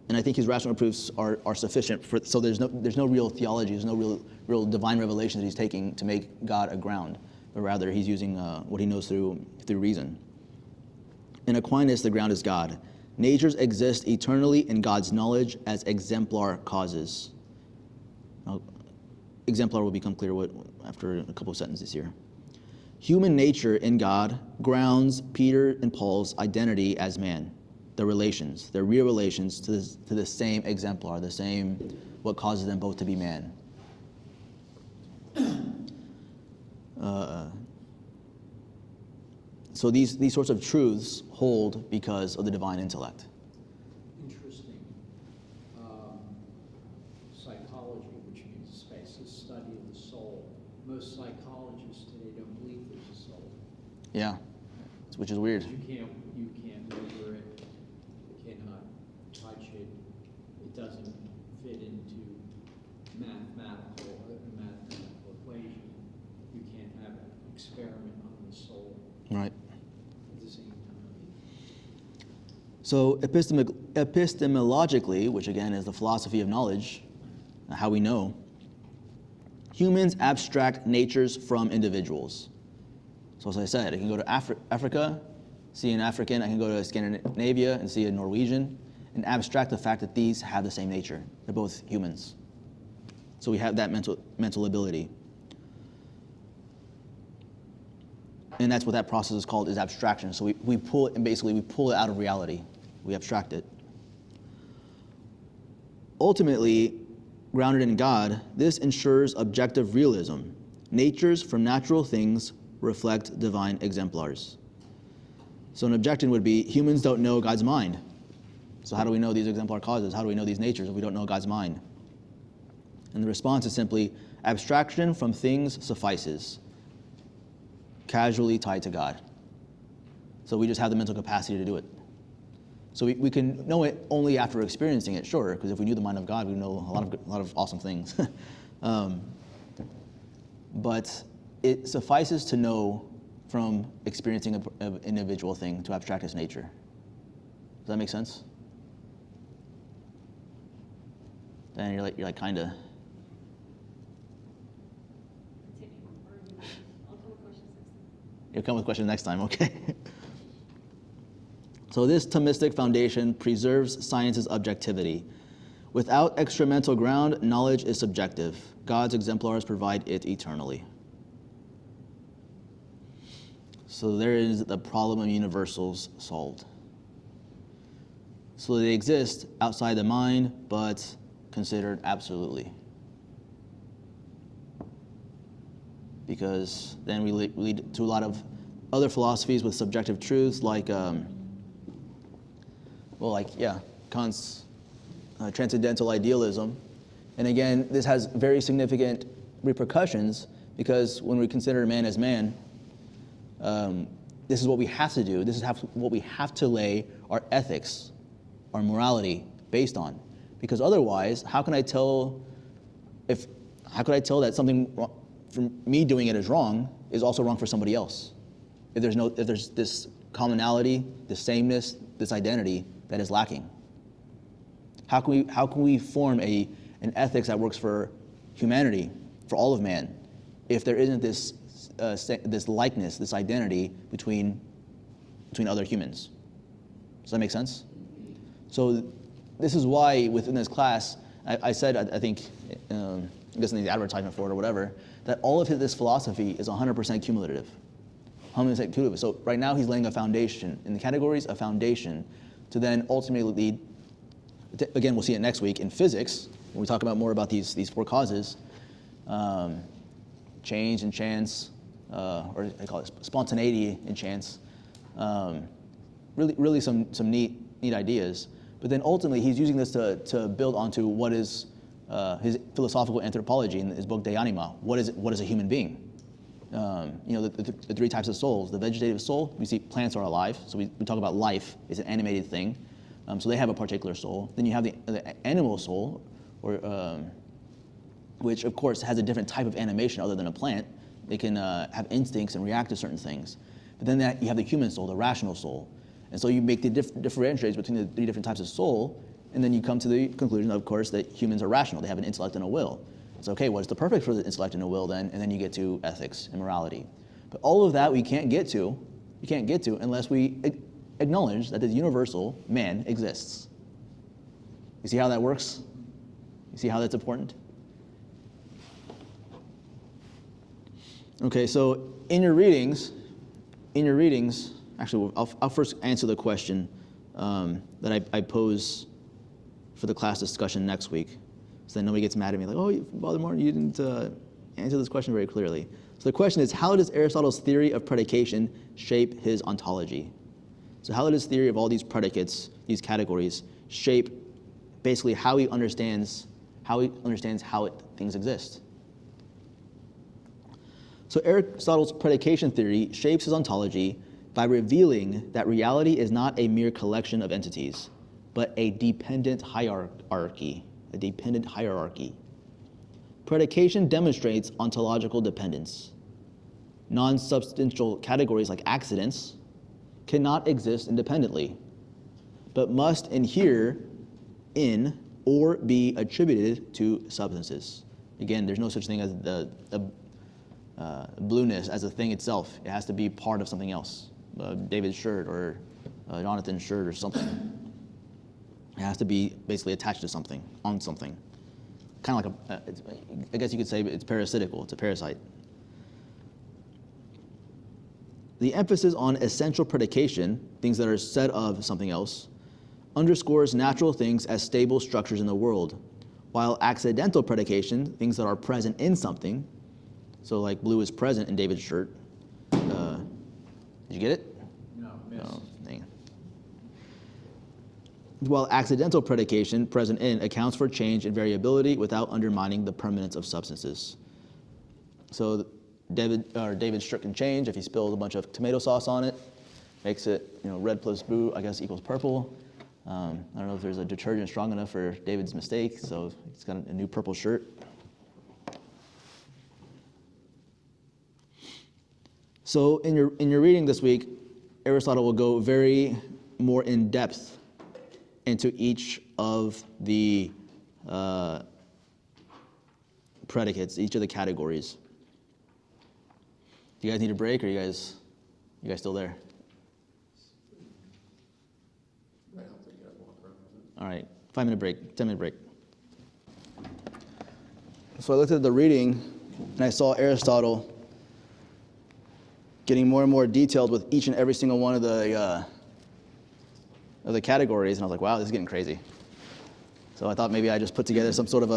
And I think his rational proofs are sufficient so there's no real theology, there's no real divine revelation that he's taking to make God a ground, but rather he's using what he knows through reason. In Aquinas, the ground is God. Natures exist eternally in God's knowledge as exemplar causes. Now, exemplar will become clear after a couple of sentences here. Human nature in God grounds Peter and Paul's identity as man. Their real relations to the same exemplar, the same what causes them both to be man. So these sorts of truths hold because of the divine intellect. Interesting. Psychology, which means space, the study of the soul. Most psychologists today don't believe there's a soul. Yeah, which is weird. You can't measure it, you cannot touch it. It doesn't fit into mathematical equation. You can't have an experiment on the soul. Right. At the same time. So epistemologically, which again is the philosophy of knowledge, how we know, humans abstract natures from individuals. So as I said, I can go to Africa, see an African. I can go to Scandinavia and see a Norwegian. and abstract the fact that these have the same nature. They're both humans. So we have that mental ability. And that's what that process is called, is abstraction. So we pull it, and basically we pull it out of reality. We abstract it. Ultimately, grounded in God, this ensures objective realism. Natures from natural things reflect divine exemplars. So an objection would be, humans don't know God's mind. So how do we know these exemplar causes? How do we know these natures if we don't know God's mind? And the response is simply, abstraction from things suffices, casually tied to God. So we just have the mental capacity to do it. So we can know it only after experiencing it, sure, because if we knew the mind of God, we know a lot of awesome things. But it suffices to know from experiencing an individual thing to abstract its nature. Does that make sense? Then you're like kind of. You'll come with questions next time, okay? So this Thomistic foundation preserves science's objectivity. Without extramental ground, knowledge is subjective. God's exemplars provide it eternally. So there is the problem of universals solved. So they exist outside the mind, but considered absolutely. Because then we lead to a lot of other philosophies with subjective truths, like, Kant's transcendental idealism. And again, this has very significant repercussions, because when we consider man as man, this is what we have to do. This is what we have to lay our ethics, our morality based on. Because otherwise, how can I tell that something wrong, from me doing it is wrong, is also wrong for somebody else? If there's this commonality, this sameness, this identity that is lacking. How can we form an ethics that works for humanity, for all of man, if there isn't this likeness, this identity between other humans? Does that make sense? So this is why within this class, I said, I think, I guess in the advertisement for it or whatever, that all of this philosophy is 100% cumulative. 100% cumulative. So right now he's laying a foundation, in the categories of foundation, to then ultimately lead, again, we'll see it next week in physics, when we talk about more about these four causes, change and chance, or they call it spontaneity and chance, really some neat ideas. But then ultimately he's using this to build onto what is his philosophical anthropology in his book De Anima. What is a human being? The three types of souls. The vegetative soul, we see plants are alive, so we talk about life is an animated thing. So they have a particular soul. Then you have the animal soul, which of course has a different type of animation other than a plant. They can have instincts and react to certain things. But then you have the human soul, the rational soul. And so you make the differentiates between the three different types of soul, and then you come to the conclusion, of course, that humans are rational. They have an intellect and a will. It's okay, what's the perfect for the intellect and a will then? And then you get to ethics and morality. But all of that we can't get to unless we acknowledge that the universal man exists. You see how that works? You see how that's important? Okay, so in your readings, actually, I'll first answer the question that I pose for the class discussion next week, so that nobody gets mad at me like, oh, Father Martin, you didn't answer this question very clearly. So the question is, how does Aristotle's theory of predication shape his ontology? So how does his theory of all these predicates, these categories, shape basically how he understands how things exist? So Aristotle's predication theory shapes his ontology by revealing that reality is not a mere collection of entities, but a dependent hierarchy. Predication demonstrates ontological dependence. Non-substantial categories like accidents cannot exist independently, but must inhere in or be attributed to substances. Again, there's no such thing as the blueness as a thing itself. It has to be part of something else. David's shirt or Jonathan's shirt or something. It has to be basically attached to something, on something. Kind of like I guess you could say it's parasitical, it's a parasite. The emphasis on essential predication, things that are said of something else, underscores natural things as stable structures in the world, while accidental predication, things that are present in something, so like blue is present in David's shirt. Did you get it? No, missed. No, dang. While accidental predication, present in, accounts for change and variability without undermining the permanence of substances. So David's shirt can change if he spills a bunch of tomato sauce on it, makes it, red plus blue, I guess, equals purple. I don't know if there's a detergent strong enough for David's mistake, so he's got a new purple shirt. So in your reading this week, Aristotle will go very more in depth into each of the predicates, each of the categories. Do you guys need a break, or you guys still there? Might help to get up and walk around. All right, 5-minute break, 10-minute break. So I looked at the reading, and I saw Aristotle getting more and more detailed with each and every single one of the categories, and I was like, wow, this is getting crazy. So I thought maybe I just put together some sort of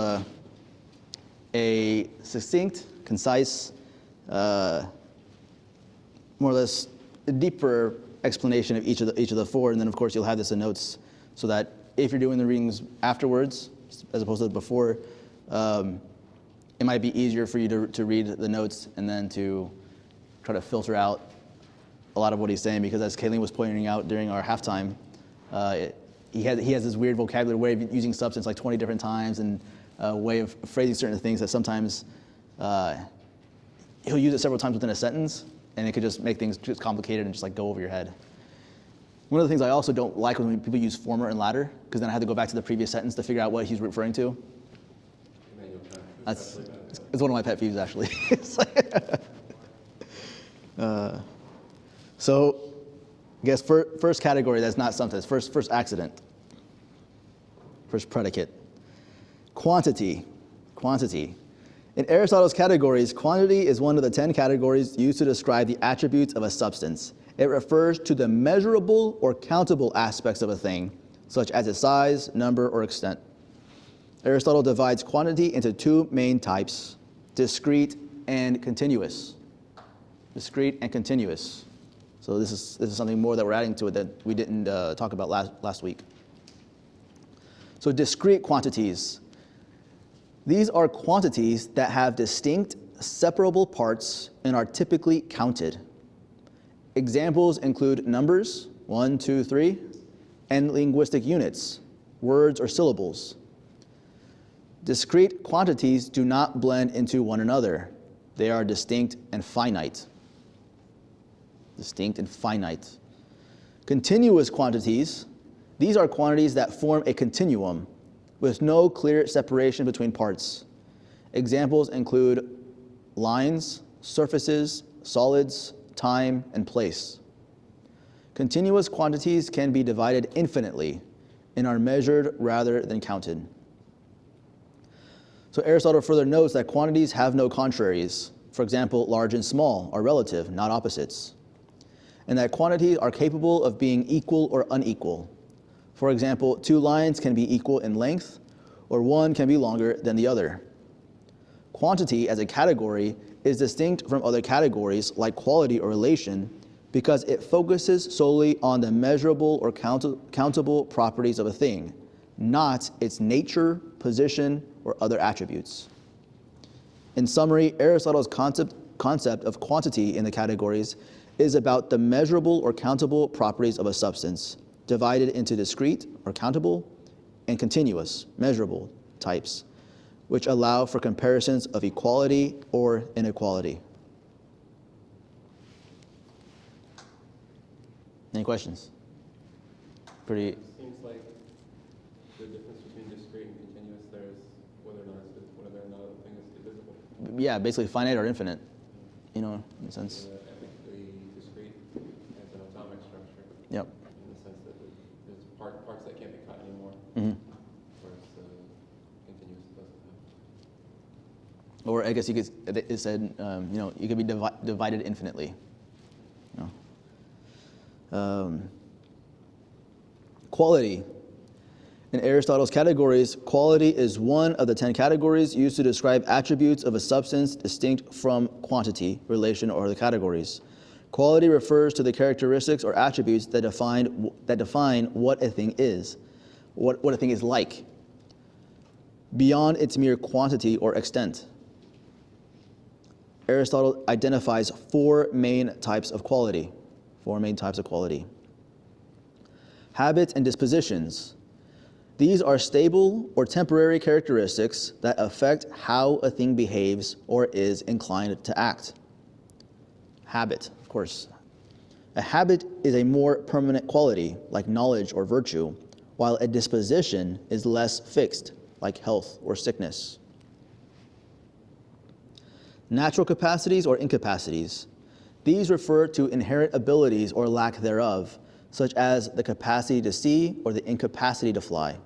a succinct, concise, more or less a deeper explanation of each of the four, and then of course you'll have this in notes, so that if you're doing the readings afterwards, as opposed to before, it might be easier for you to read the notes and then to try to filter out a lot of what he's saying, because as Kayleen was pointing out during our halftime, he has this weird vocabulary way of using substance like 20 different times, and a way of phrasing certain things that sometimes he'll use it several times within a sentence, and it could just make things just complicated and just like go over your head. One of the things I also don't like when people use former and latter, because then I have to go back to the previous sentence to figure out what he's referring to. It's one of my pet peeves, actually. It's like so I guess first category, that's not something. First accident. First predicate. Quantity. In Aristotle's categories, quantity is one of the 10 categories used to describe the attributes of a substance. It refers to the measurable or countable aspects of a thing, such as its size, number, or extent. Aristotle divides quantity into two main types: discrete and continuous. Discrete and continuous. So this is something more that we're adding to it that we didn't talk about last week. So discrete quantities. These are quantities that have distinct, separable parts and are typically counted. Examples include numbers, 1, 2, 3, and linguistic units, words or syllables. Discrete quantities do not blend into one another. They are distinct and finite. Distinct and finite. Continuous quantities, these are quantities that form a continuum with no clear separation between parts. Examples include lines, surfaces, solids, time, and place. Continuous quantities can be divided infinitely and are measured rather than counted. So Aristotle further notes that quantities have no contraries. For example, large and small are relative, not opposites. And that quantities are capable of being equal or unequal. For example, 2 lines can be equal in length, or one can be longer than the other. Quantity as a category is distinct from other categories like quality or relation because it focuses solely on the measurable or countable properties of a thing, not its nature, position, or other attributes. In summary, Aristotle's concept of quantity in the categories is about the measurable or countable properties of a substance, divided into discrete or countable and continuous, measurable types, which allow for comparisons of equality or inequality. Any questions? Pretty. Seems like the difference between discrete and continuous there is whether or not a thing is divisible. Yeah, basically finite or infinite, in a sense. Ethically discrete as an atomic structure. Yep. In the sense that there's parts that can't be cut anymore. Or I guess you could, it said, you could be divided infinitely. Quality. In Aristotle's categories, quality is one of the 10 categories used to describe attributes of a substance distinct from quantity, relation, or other categories. Quality refers to the characteristics or attributes that define what a thing is, what a thing is like, beyond its mere quantity or extent. Aristotle identifies four main types of quality. Habits and dispositions. These are stable or temporary characteristics that affect how a thing behaves or is inclined to act. Habit, of course. A habit is a more permanent quality, like knowledge or virtue, while a disposition is less fixed, like health or sickness. Natural capacities or incapacities. These refer to inherent abilities or lack thereof, such as the capacity to see or the incapacity to fly.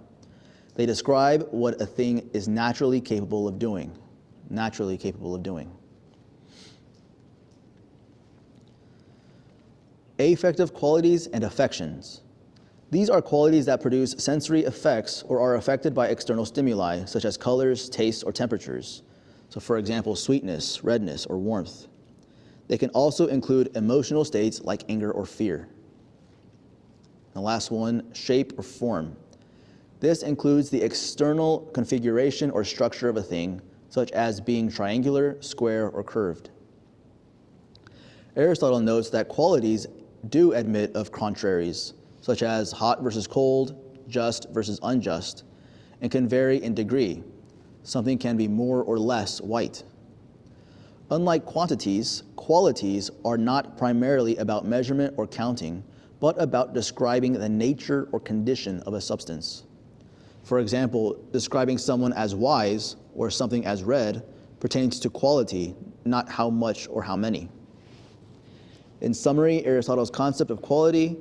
They describe what a thing is naturally capable of doing. Affective qualities and affections. These are qualities that produce sensory effects or are affected by external stimuli, such as colors, tastes, or temperatures. So for example, sweetness, redness, or warmth. They can also include emotional states like anger or fear. The last one, shape or form. This includes the external configuration or structure of a thing, such as being triangular, square, or curved. Aristotle notes that qualities do admit of contraries, such as hot versus cold, just versus unjust, and can vary in degree. Something can be more or less white. Unlike quantities, qualities are not primarily about measurement or counting, but about describing the nature or condition of a substance. For example, describing someone as wise or something as red pertains to quality, not how much or how many. In summary, Aristotle's concept of quality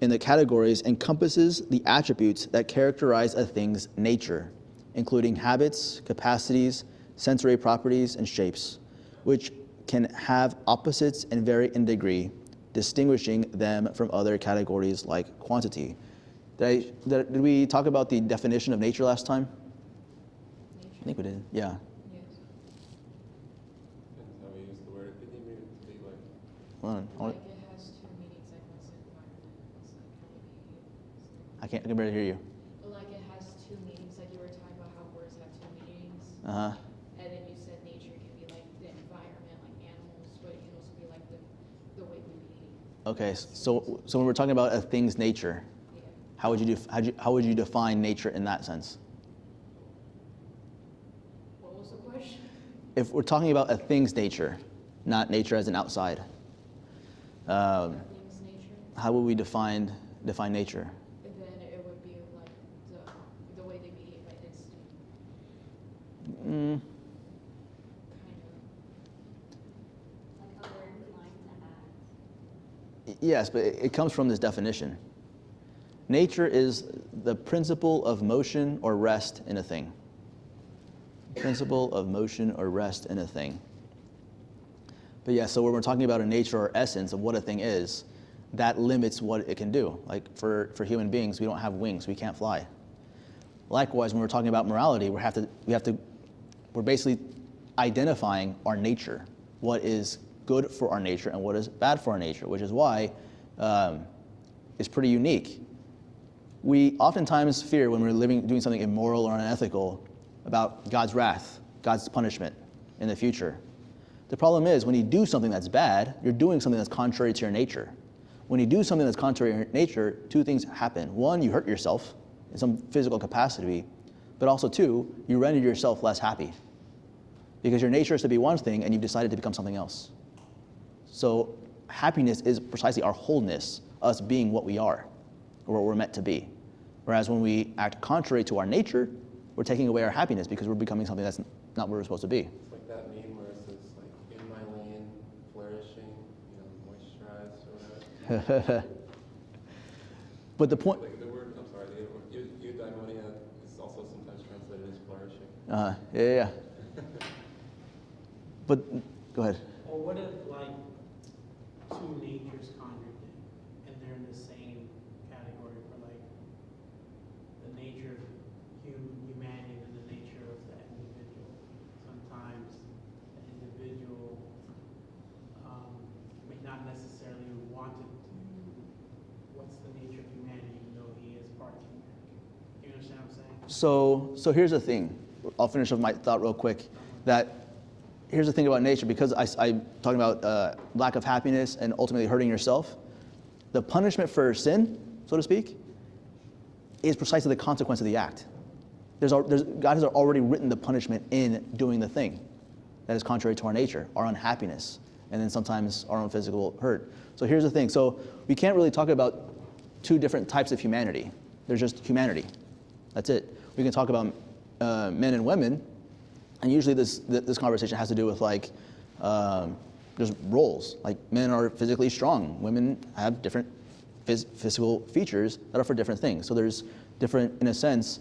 in the categories encompasses the attributes that characterize a thing's nature, including habits, capacities, sensory properties, and shapes, which can have opposites and vary in degree, distinguishing them from other categories like quantity. Did we talk about the definition of nature last time? Nature. I think we did, yeah. Yes. Depends how we use the word. Could you mean it to be like, Hold on, Like it has two meanings, like what's the environment, what's like how we behave. I can barely hear you. Like it has two meanings, like you were talking about how words have two meanings. Uh-huh. And then you said nature can be like the environment, like animals, but it can also be like the way we behave. Okay, so when we're talking about a thing's nature, Yeah. how would you define nature in that sense? What was the question? If we're talking about a thing's nature, not nature as an outside, A thing's nature. how would we define nature? And then it would be like the way they behave by instinct. Mm, Kind of. Like how we're inclined to act. yes, but it comes from this definition. Nature is the principle of motion or rest in a thing. Principle of motion or rest in a thing. But yeah, so when we're talking about a nature or essence of what a thing is, that limits what it can do. Like for human beings, we don't have wings, we can't fly. Likewise, when we're talking about morality, we're basically identifying our nature, what is good for our nature and what is bad for our nature, which is why it's pretty unique. We oftentimes fear when we're doing something immoral or unethical about God's wrath, God's punishment in the future. The problem is when you do something that's bad, you're doing something that's contrary to your nature. When you do something that's contrary to your nature, two things happen. One, you hurt yourself in some physical capacity, but also two, you render yourself less happy because your nature is to be one thing and you've decided to become something else. So happiness is precisely our wholeness, us being what we are, or what we're meant to be. Whereas when we act contrary to our nature, we're taking away our happiness because we're becoming something that's not what we're supposed to be. it's like that meme where it says like, in my lane, flourishing, moisturized or whatever. But the point, Like the word, I'm sorry, the word eudaimonia is also sometimes translated as flourishing. yeah. But, go ahead. Or what if, like, two natures congregate and they're in the same category for, like, the nature of humanity and the nature of the individual? Sometimes the individual may not necessarily want to do what's the nature of humanity, even though he is part of humanity. You understand what I'm saying? So here's the thing. I'll finish off my thought real quick. That here's the thing about nature, because I'm talking about lack of happiness and ultimately hurting yourself. The punishment for sin, so to speak, is precisely the consequence of the act. God has already written the punishment in doing the thing that is contrary to our nature, our unhappiness, and then sometimes our own physical hurt. So here's the thing. So we can't really talk about two different types of humanity. There's just humanity. That's it. We can talk about men and women, and usually this conversation has to do with like there's roles. Like men are physically strong, women have different physical features that are for different things. So there's different, in a sense,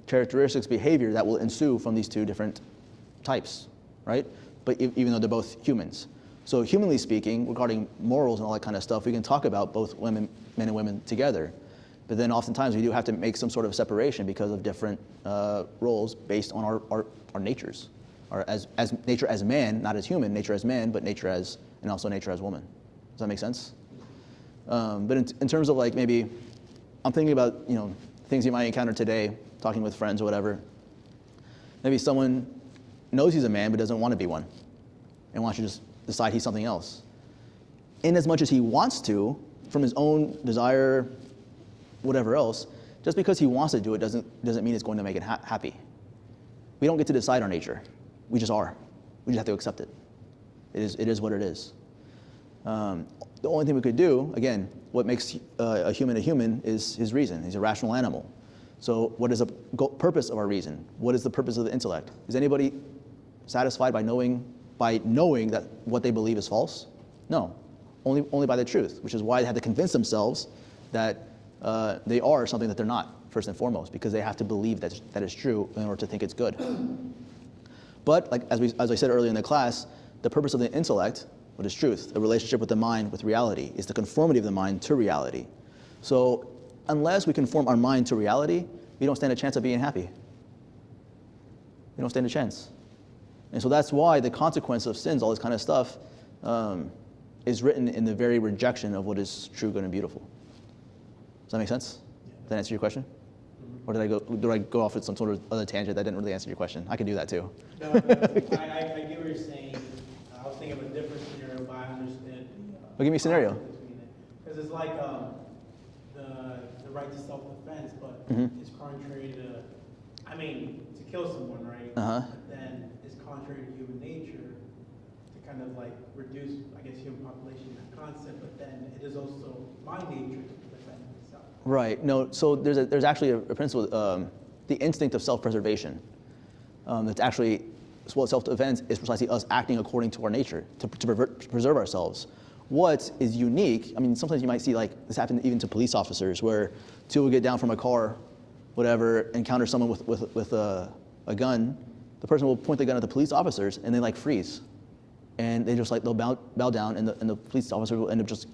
characteristics, behavior that will ensue from these two different types, right? But even though they're both humans. So humanly speaking, regarding morals and all that kind of stuff, we can talk about both men and women together. But then oftentimes we do have to make some sort of separation because of different roles based on our natures. Or as nature as man, not as human, nature as man, but nature as, and also nature as woman. Does that make sense? But in terms of like maybe, I'm thinking about, you know, things you might encounter today, talking with friends or whatever. Maybe someone knows he's a man but doesn't want to be one and wants to just decide he's something else. In as much as he wants to, from his own desire, whatever else, just because he wants to do it doesn't mean it's going to make it happy. We don't get to decide our nature. We just are. We just have to accept it. It is what it is. The only thing we could do, again, what makes a human is his reason. He's a rational animal. So what is the purpose of our reason? What is the purpose of the intellect? Is anybody satisfied by knowing that what they believe is false? No, only by the truth, which is why they have to convince themselves that they are something that they're not, first and foremost, because they have to believe that is true in order to think it's good. But like as I said earlier in the class, the purpose of the intellect, what is truth, the relationship with the mind, with reality, is the conformity of the mind to reality. So unless we conform our mind to reality, we don't stand a chance of being happy. We don't stand a chance. And so that's why the consequence of sins, all this kind of stuff, is written in the very rejection of what is true, good, and beautiful. Does that make sense? Does that answer your question? Or did I go off at some sort of other tangent that didn't really answer your question? I can do that too. No, I get what you're saying. I was thinking of a different scenario, but I understand. Well, give me a scenario. Because it's like the right to self-defense, but it's contrary to kill someone, right? Uh-huh. But then it's contrary to human nature to kind of like reduce, I guess, human population in that concept, but then it is also my nature to defend myself. Right. No. So there's actually a principle, the instinct of self-preservation. That's actually, well, self-defense is precisely us acting according to our nature to preserve ourselves. What is unique? I mean, sometimes you might see like this happen even to police officers, where two will get down from a car, whatever, encounter someone with a gun. The person will point the gun at the police officers, and they like freeze, and they just like they'll bow down, and the police officer will end up just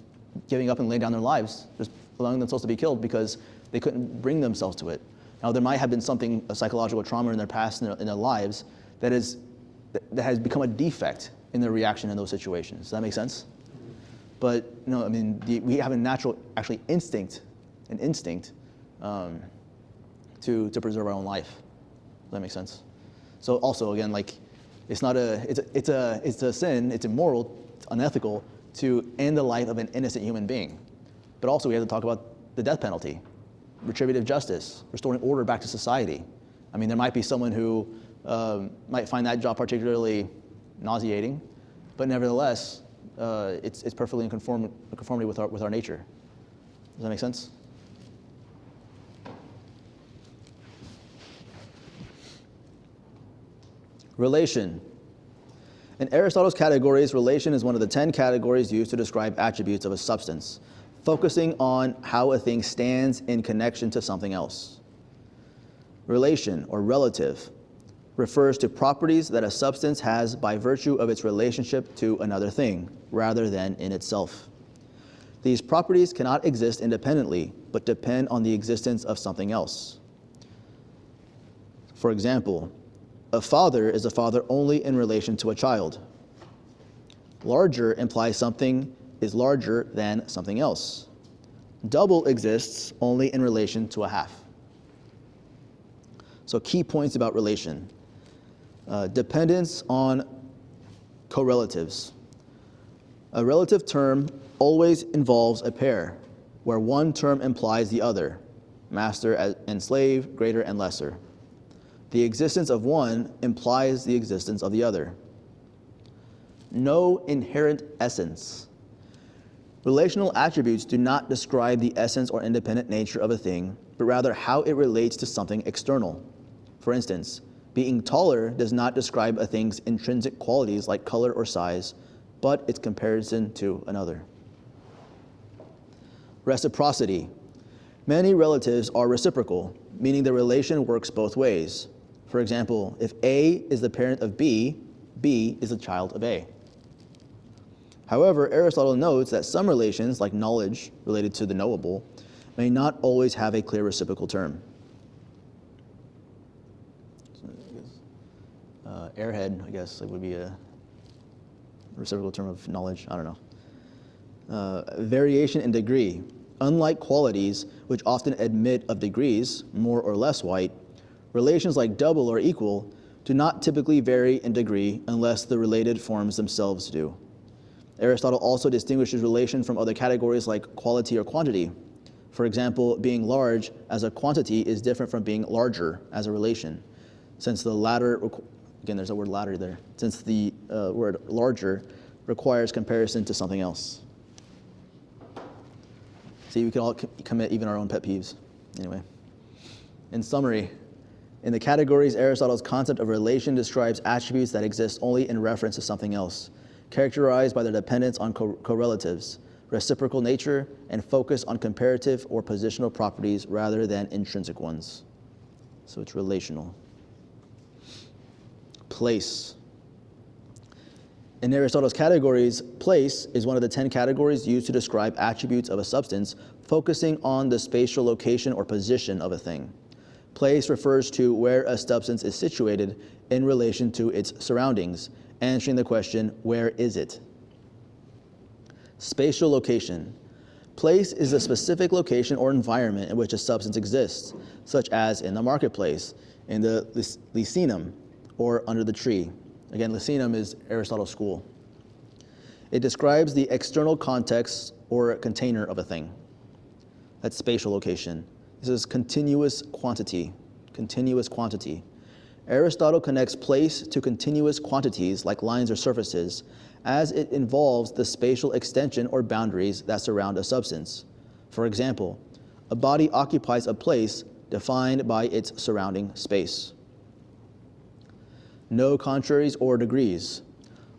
giving up and laying down their lives, just allowing themselves to be killed because they couldn't bring themselves to it. Now there might have been something, a psychological trauma in their past, in their lives, that has become a defect in their reaction in those situations. Does that make sense? But no, I mean, we have a natural, actually, instinct to preserve our own life. Does that make sense? So also, again, like, it's a sin, it's immoral, it's unethical to end the life of an innocent human being. But also we have to talk about the death penalty, retributive justice, restoring order back to society. I mean, there might be someone who might find that job particularly nauseating, but nevertheless, it's perfectly in conformity with our nature. Does that make sense? Relation. In Aristotle's categories, relation is one of the 10 categories used to describe attributes of a substance, focusing on how a thing stands in connection to something else. Relation, or relative, refers to properties that a substance has by virtue of its relationship to another thing, rather than in itself. These properties cannot exist independently, but depend on the existence of something else. For example, a father is a father only in relation to a child. Larger implies something is larger than something else. Double exists only in relation to a half. So key points about relation. Dependence on correlatives. A relative term always involves a pair, where one term implies the other, master and slave, greater and lesser. The existence of one implies the existence of the other. No inherent essence. Relational attributes do not describe the essence or independent nature of a thing, but rather how it relates to something external. For instance, being taller does not describe a thing's intrinsic qualities like color or size, but its comparison to another. Reciprocity. Many relatives are reciprocal, meaning the relation works both ways. For example, if A is the parent of B, B is the child of A. However, Aristotle notes that some relations, like knowledge related to the knowable, may not always have a clear reciprocal term. Airhead, I guess, it would be a reciprocal term of knowledge. I don't know. Variation in degree. Unlike qualities, which often admit of degrees, more or less white, relations like double or equal do not typically vary in degree unless the related forms themselves do. Aristotle also distinguishes relation from other categories like quality or quantity. For example, being large as a quantity is different from being larger as a relation, since the latter, again, there's a word latter there, since the word larger requires comparison to something else. See, we can all commit even our own pet peeves. Anyway, in summary, in the categories, Aristotle's concept of relation describes attributes that exist only in reference to something else, characterized by their dependence on correlatives, reciprocal nature, and focus on comparative or positional properties rather than intrinsic ones. So it's relational. Place. In Aristotle's categories, place is one of the 10 categories used to describe attributes of a substance, focusing on the spatial location or position of a thing. Place refers to where a substance is situated in relation to its surroundings, answering the question, where is it? Spatial location. Place is a specific location or environment in which a substance exists, such as in the marketplace, in the lyceum, or under the tree. Again, lyceum is Aristotle's school. It describes the external context or container of a thing. That's spatial location. This is continuous quantity. Continuous quantity. Aristotle connects place to continuous quantities like lines or surfaces, as it involves the spatial extension or boundaries that surround a substance. For example, a body occupies a place defined by its surrounding space. No contraries or degrees.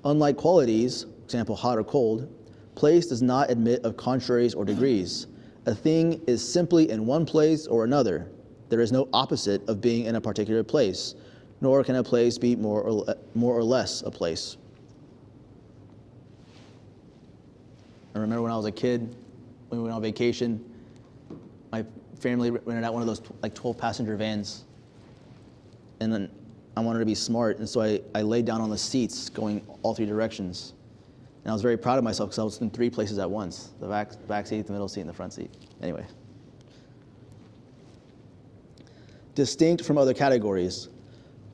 Unlike qualities, example hot or cold, place does not admit of contraries or degrees. A thing is simply in one place or another. There is no opposite of being in a particular place, nor can a place be more or less a place. I remember when I was a kid, when we went on vacation, my family rented out one of those like 12-passenger vans, and then I wanted to be smart, and so I laid down on the seats going all three directions. And I was very proud of myself because I was in 3 places at once: the back seat, the middle seat, and the front seat. Anyway. Distinct from other categories.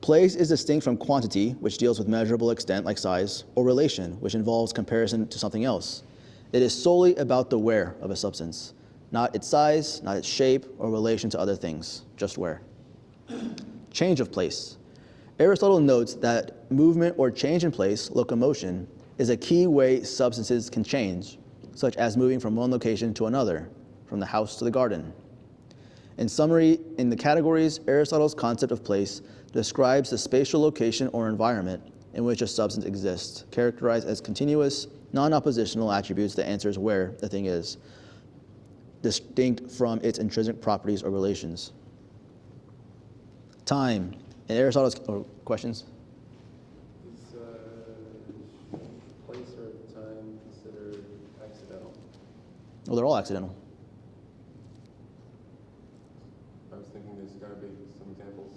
Place is distinct from quantity, which deals with measurable extent like size, or relation, which involves comparison to something else. It is solely about the where of a substance, not its size, not its shape, or relation to other things, just where. Change of place. Aristotle notes that movement or change in place, locomotion, is a key way substances can change, such as moving from one location to another, from the house to the garden. In summary, in the categories, Aristotle's concept of place describes the spatial location or environment in which a substance exists, characterized as continuous, non-oppositional attributes that answers where the thing is, distinct from its intrinsic properties or relations. Time. In Aristotle's questions? Is place or time considered accidental? Well, they're all accidental. I was thinking there's got to be some examples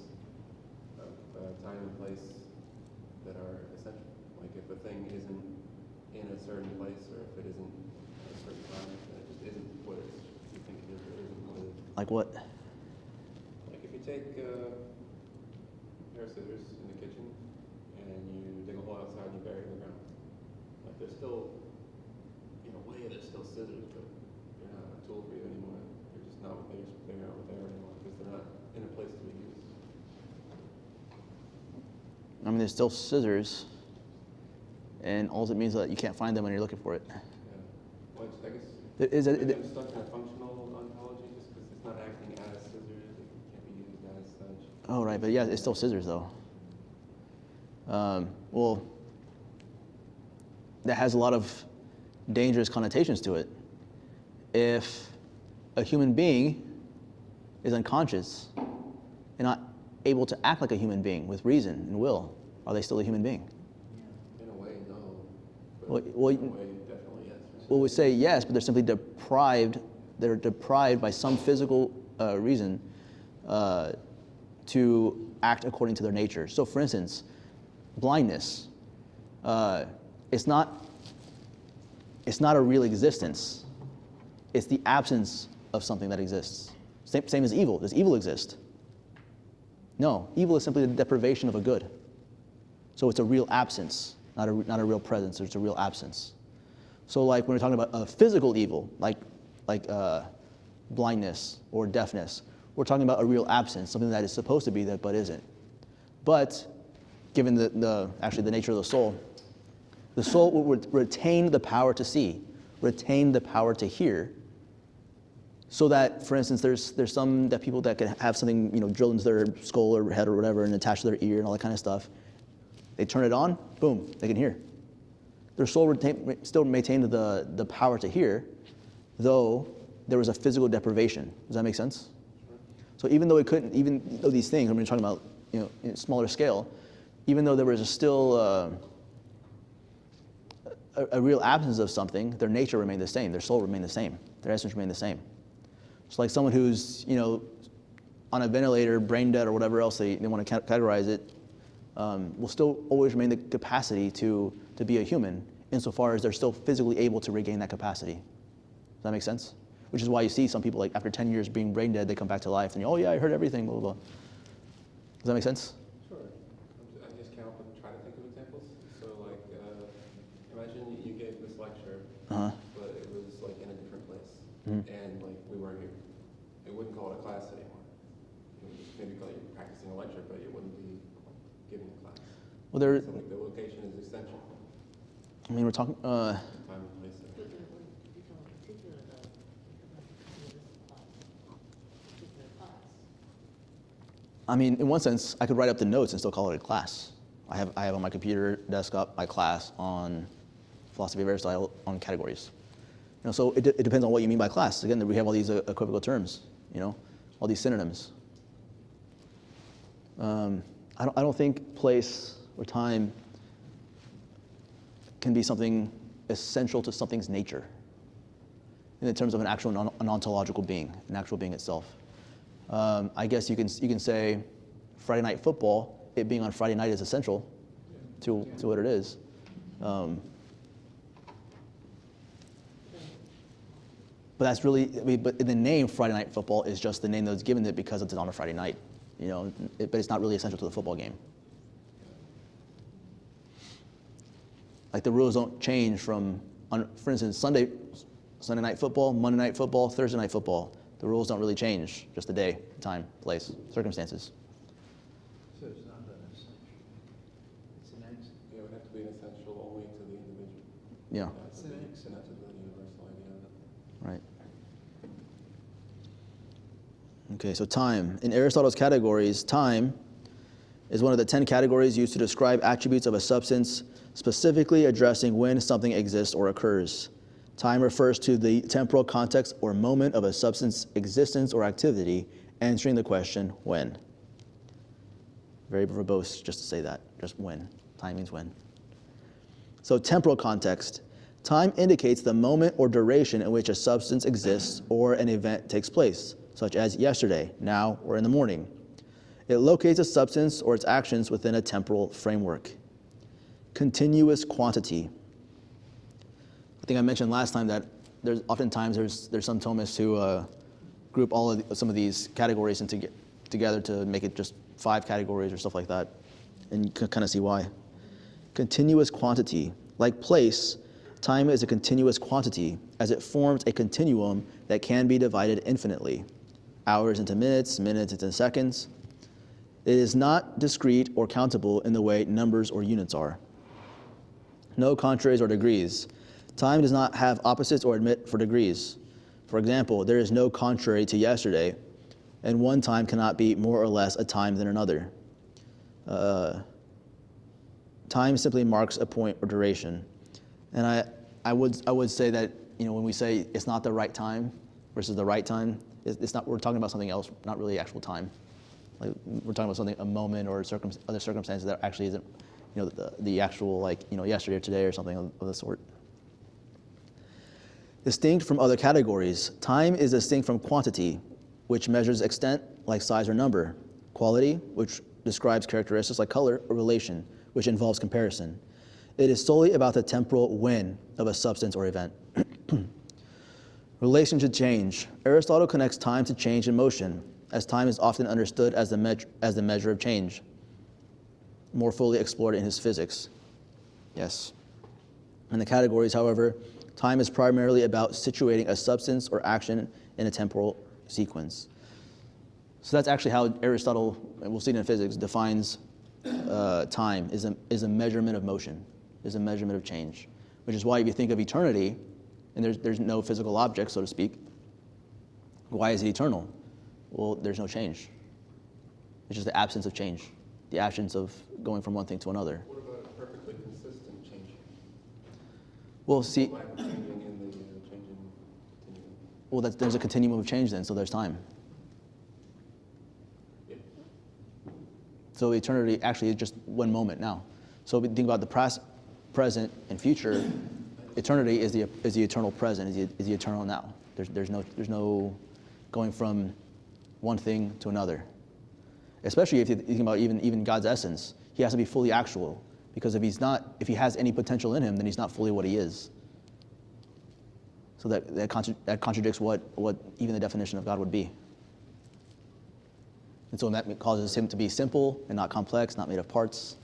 of time and place that are essential. Like if a thing isn't in a certain place, or if it isn't at a certain time, then it just isn't what you think it is, or isn't what it is. Like what? Like if you take a pair of scissors in the kitchen and you dig a hole outside and you bury it in the ground. Like they're still, in a way, they're still scissors, but they're not a tool for you anymore. They're just not what they're not what they are anymore because they're not in a place to be used. I mean, there's still scissors, and all it means is that you can't find them when you're looking for it. Yeah. Well, I guess Maybe I'm stuck in a functional ontology just because it's not acting as scissors. It can't be used as such. Oh, right, but yeah, it's still scissors, though. Well, that has a lot of dangerous connotations to it. If a human being is unconscious and not able to act like a human being with reason and will, are they still a human being? In a way, no. But Well, in a way, definitely yes. Well, we say yes, but they're simply deprived. They're deprived by some physical reason to act according to their nature. So, for instance, blindness. It's not a real existence. It's the absence of something that exists. Same as evil. Does evil exist? No, evil is simply the deprivation of a good. So it's a real absence, not a real presence. It's a real absence. So like when we're talking about a physical evil, like blindness or deafness, we're talking about a real absence, something that is supposed to be there but isn't. But given the nature of the soul will retain the power to see, retain the power to hear. So that, for instance, there's some that people that can have something drilled into their skull or head or whatever and attached to their ear and all that kind of stuff. They turn it on, boom, they can hear. Their soul still maintained the power to hear, though there was a physical deprivation. Does that make sense? So even though these things, when we're talking about in a smaller scale, even though there was still a real absence of something, their nature remained the same, their soul remained the same, their essence remained the same. So like someone who's on a ventilator, brain dead, or whatever else they want to categorize it, will still always remain the capacity to be a human, insofar as they're still physically able to regain that capacity. Does that make sense? Which is why you see some people, like after 10 years being brain dead, they come back to life, and oh yeah, I heard everything, blah, blah, blah. Does that make sense? Sure. I just can't help but try to think of examples. So like, imagine you gave this lecture, but it was like in a different place, and like we weren't here. It wouldn't call it a class anymore. It would just maybe call you practicing a lecture, but it wouldn't be giving a class. Well, So like the location is essential. I mean, we're talking. Time and place. I mean, in one sense, I could write up the notes and still call it a class. I have on my computer desktop my class on philosophy of Aristotle on categories. So it depends on what you mean by class. Again, we have all these equivocal terms, all these synonyms. I don't think place or time can be something essential to something's nature in terms of an ontological being, an actual being itself. I guess you can say Friday night football, it being on Friday night is essential to what it is. But that's really, but the name Friday night football is just the name that was given it because it's on a Friday night, but it's not really essential to the football game. Like the rules don't change from, for instance, Sunday night football, Monday night football, Thursday night football. The rules don't really change, just the day, time, place, circumstances. So it's not an essential. It's an accident. Yeah, it would have to be an essential only to the individual. Yeah. Not to the universal idea of it. Right. Okay, so time. In Aristotle's categories, time is one of the 10 categories used to describe attributes of a substance, specifically addressing when something exists or occurs. Time refers to the temporal context or moment of a substance's existence or activity, answering the question, when. Very verbose just to say that, just when. Time means when. So temporal context. Time indicates the moment or duration in which a substance exists or an event takes place, such as yesterday, now, or in the morning. It locates a substance or its actions within a temporal framework. Continuous quantity. I think I mentioned last time that there's some Thomists who group some of these categories together to make it just 5 categories or stuff like that, and you can kind of see why. Continuous quantity. Like place, time is a continuous quantity as it forms a continuum that can be divided infinitely. Hours into minutes, minutes into seconds. It is not discrete or countable in the way numbers or units are. No contraries or degrees. Time does not have opposites or admit for degrees. For example, there is no contrary to yesterday, and one time cannot be more or less a time than another. Time simply marks a point or duration. And I would say that, when we say it's not the right time versus the right time, it's not, we're talking about something else, not really actual time. Like we're talking about something, a moment or other circumstances that actually isn't, the actual, yesterday or today or something of the sort. Distinct from other categories, time is distinct from quantity, which measures extent like size or number, quality, which describes characteristics like color, or relation, which involves comparison. It is solely about the temporal when of a substance or event. Relation to change. Aristotle connects time to change and motion, as time is often understood as the measure of change, more fully explored in his Physics. Yes. In the categories, however, time is primarily about situating a substance or action in a temporal sequence. So that's actually how Aristotle, and we'll see it in physics, defines time is a measurement of motion, is a measurement of change, which is why if you think of eternity, and there's no physical object, so to speak, why is it eternal? Well, there's no change. It's just the absence of change, the absence of going from one thing to another. What about a perfectly consistent change? Well, see, Lack of changing in the changing continuum. well, there's a continuum of change then, so there's time. Yeah. So eternity actually is just one moment now. So we think about the present, and future. Eternity is the eternal present, is the eternal now. There's no going from one thing to another. Especially if you think about even God's essence, he has to be fully actual, because if he has any potential in him, then he's not fully what he is. So that contradicts what even the definition of God would be. And so that causes him to be simple and not complex, not made of parts.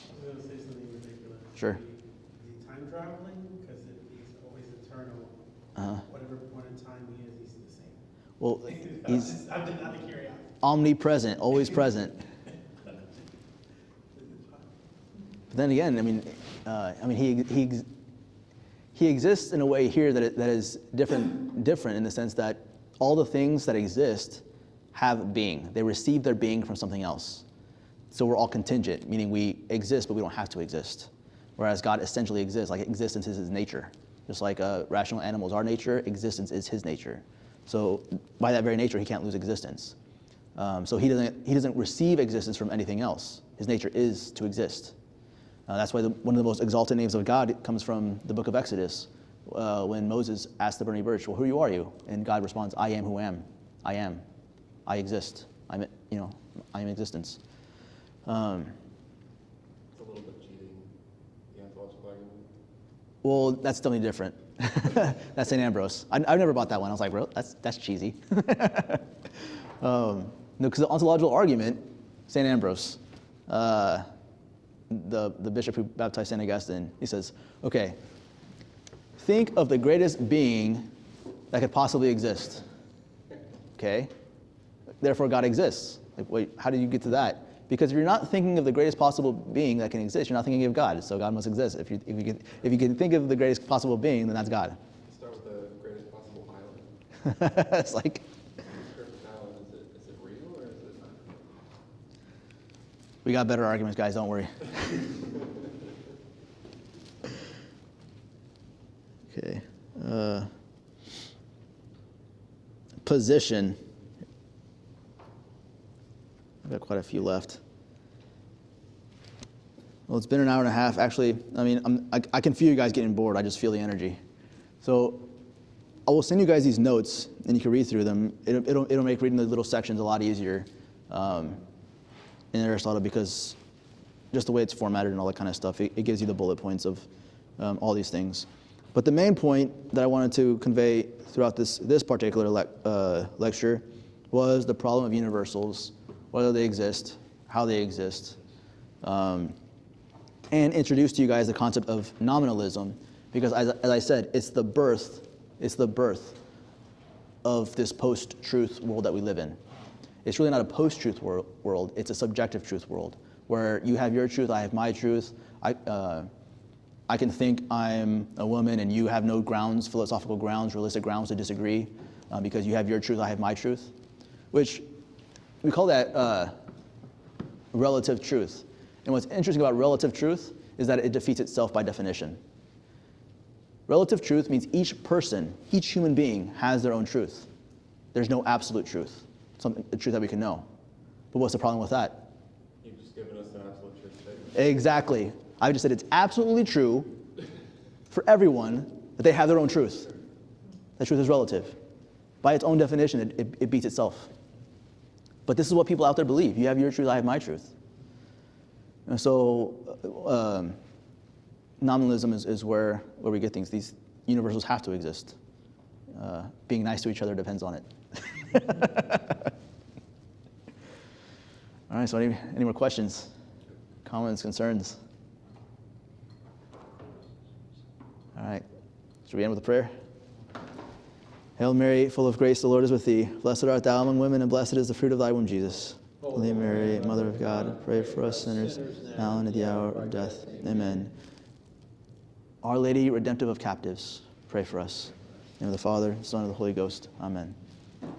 I was going to say something ridiculous. Sure. Is he time traveling? Because he's always eternal. Whatever point in time he is, he's the same. Well, he's I'm just out of curiosity. omnipresent, always present. But then again, he exists in a way here that is different in the sense that all the things that exist have being. They receive their being from something else. So we're all contingent, meaning we exist, but we don't have to exist. Whereas God essentially exists, like existence is his nature. Just like rational animals are nature, existence is his nature. So by that very nature, he can't lose existence. So he doesn't receive existence from anything else. His nature is to exist. That's why one of the most exalted names of God comes from the book of Exodus, when Moses asked the burning bush, "Well, who are you?" And God responds, "I am who am. I am. I exist. I am existence." It's a little bit cheating, the ontological argument. Well, that's definitely different. That's St. Ambrose. I've never bought that one. I was like, bro, that's cheesy. No, because the ontological argument, St. Ambrose, the bishop who baptized St. Augustine, he says, okay, think of the greatest being that could possibly exist. Okay? Therefore, God exists. Like, wait, how did you get to that? Because if you're not thinking of the greatest possible being that can exist, you're not thinking of God. So God must exist. If you can think of the greatest possible being, then that's God. Start with the greatest possible island. It's like, Perfect island, is it real or is it not? we got better arguments, guys. Don't worry. Okay. Position. I've got quite quite a few left. Well, it's been an hour and a half. Actually, I mean, I can feel you guys getting bored. I just feel the energy. So I will send you guys these notes, and you can read through them. It'll make reading the little sections a lot easier in Aristotle, because just the way it's formatted and all that kind of stuff, it gives you the bullet points of all these things. But the main point that I wanted to convey throughout this particular lecture was the problem of universals, whether they exist, how they exist, and introduce to you guys the concept of nominalism, because as I said, it's the birth of this post-truth world that we live in. It's really not a post-truth world, it's a subjective truth world, where you have your truth, I have my truth. I can think I'm a woman and you have no grounds, philosophical grounds, realistic grounds to disagree, because you have your truth, I have my truth, which we call that relative truth. And what's interesting about relative truth is that it defeats itself by definition. Relative truth means each person, each human being has their own truth. There's no absolute truth, a truth that we can know. But what's the problem with that? You've just given us an absolute truth statement. Exactly. I just said it's absolutely true for everyone that they have their own truth. That truth is relative. By its own definition, it beats itself. But this is what people out there believe. You have your truth, I have my truth. And so nominalism is where we get things. These universals have to exist. Being nice to each other depends on it. All right, so any more questions, comments, concerns? All right, should we end with a prayer? Hail Mary, full of grace, the Lord is with thee. Blessed art thou among women, and blessed is the fruit of thy womb, Jesus. Holy Mary, Mother of God, pray for us sinners, now and at the hour of death. Amen. Our Lady, redemptive of captives, pray for us. In the name of the Father, Son, and the Holy Ghost. Amen.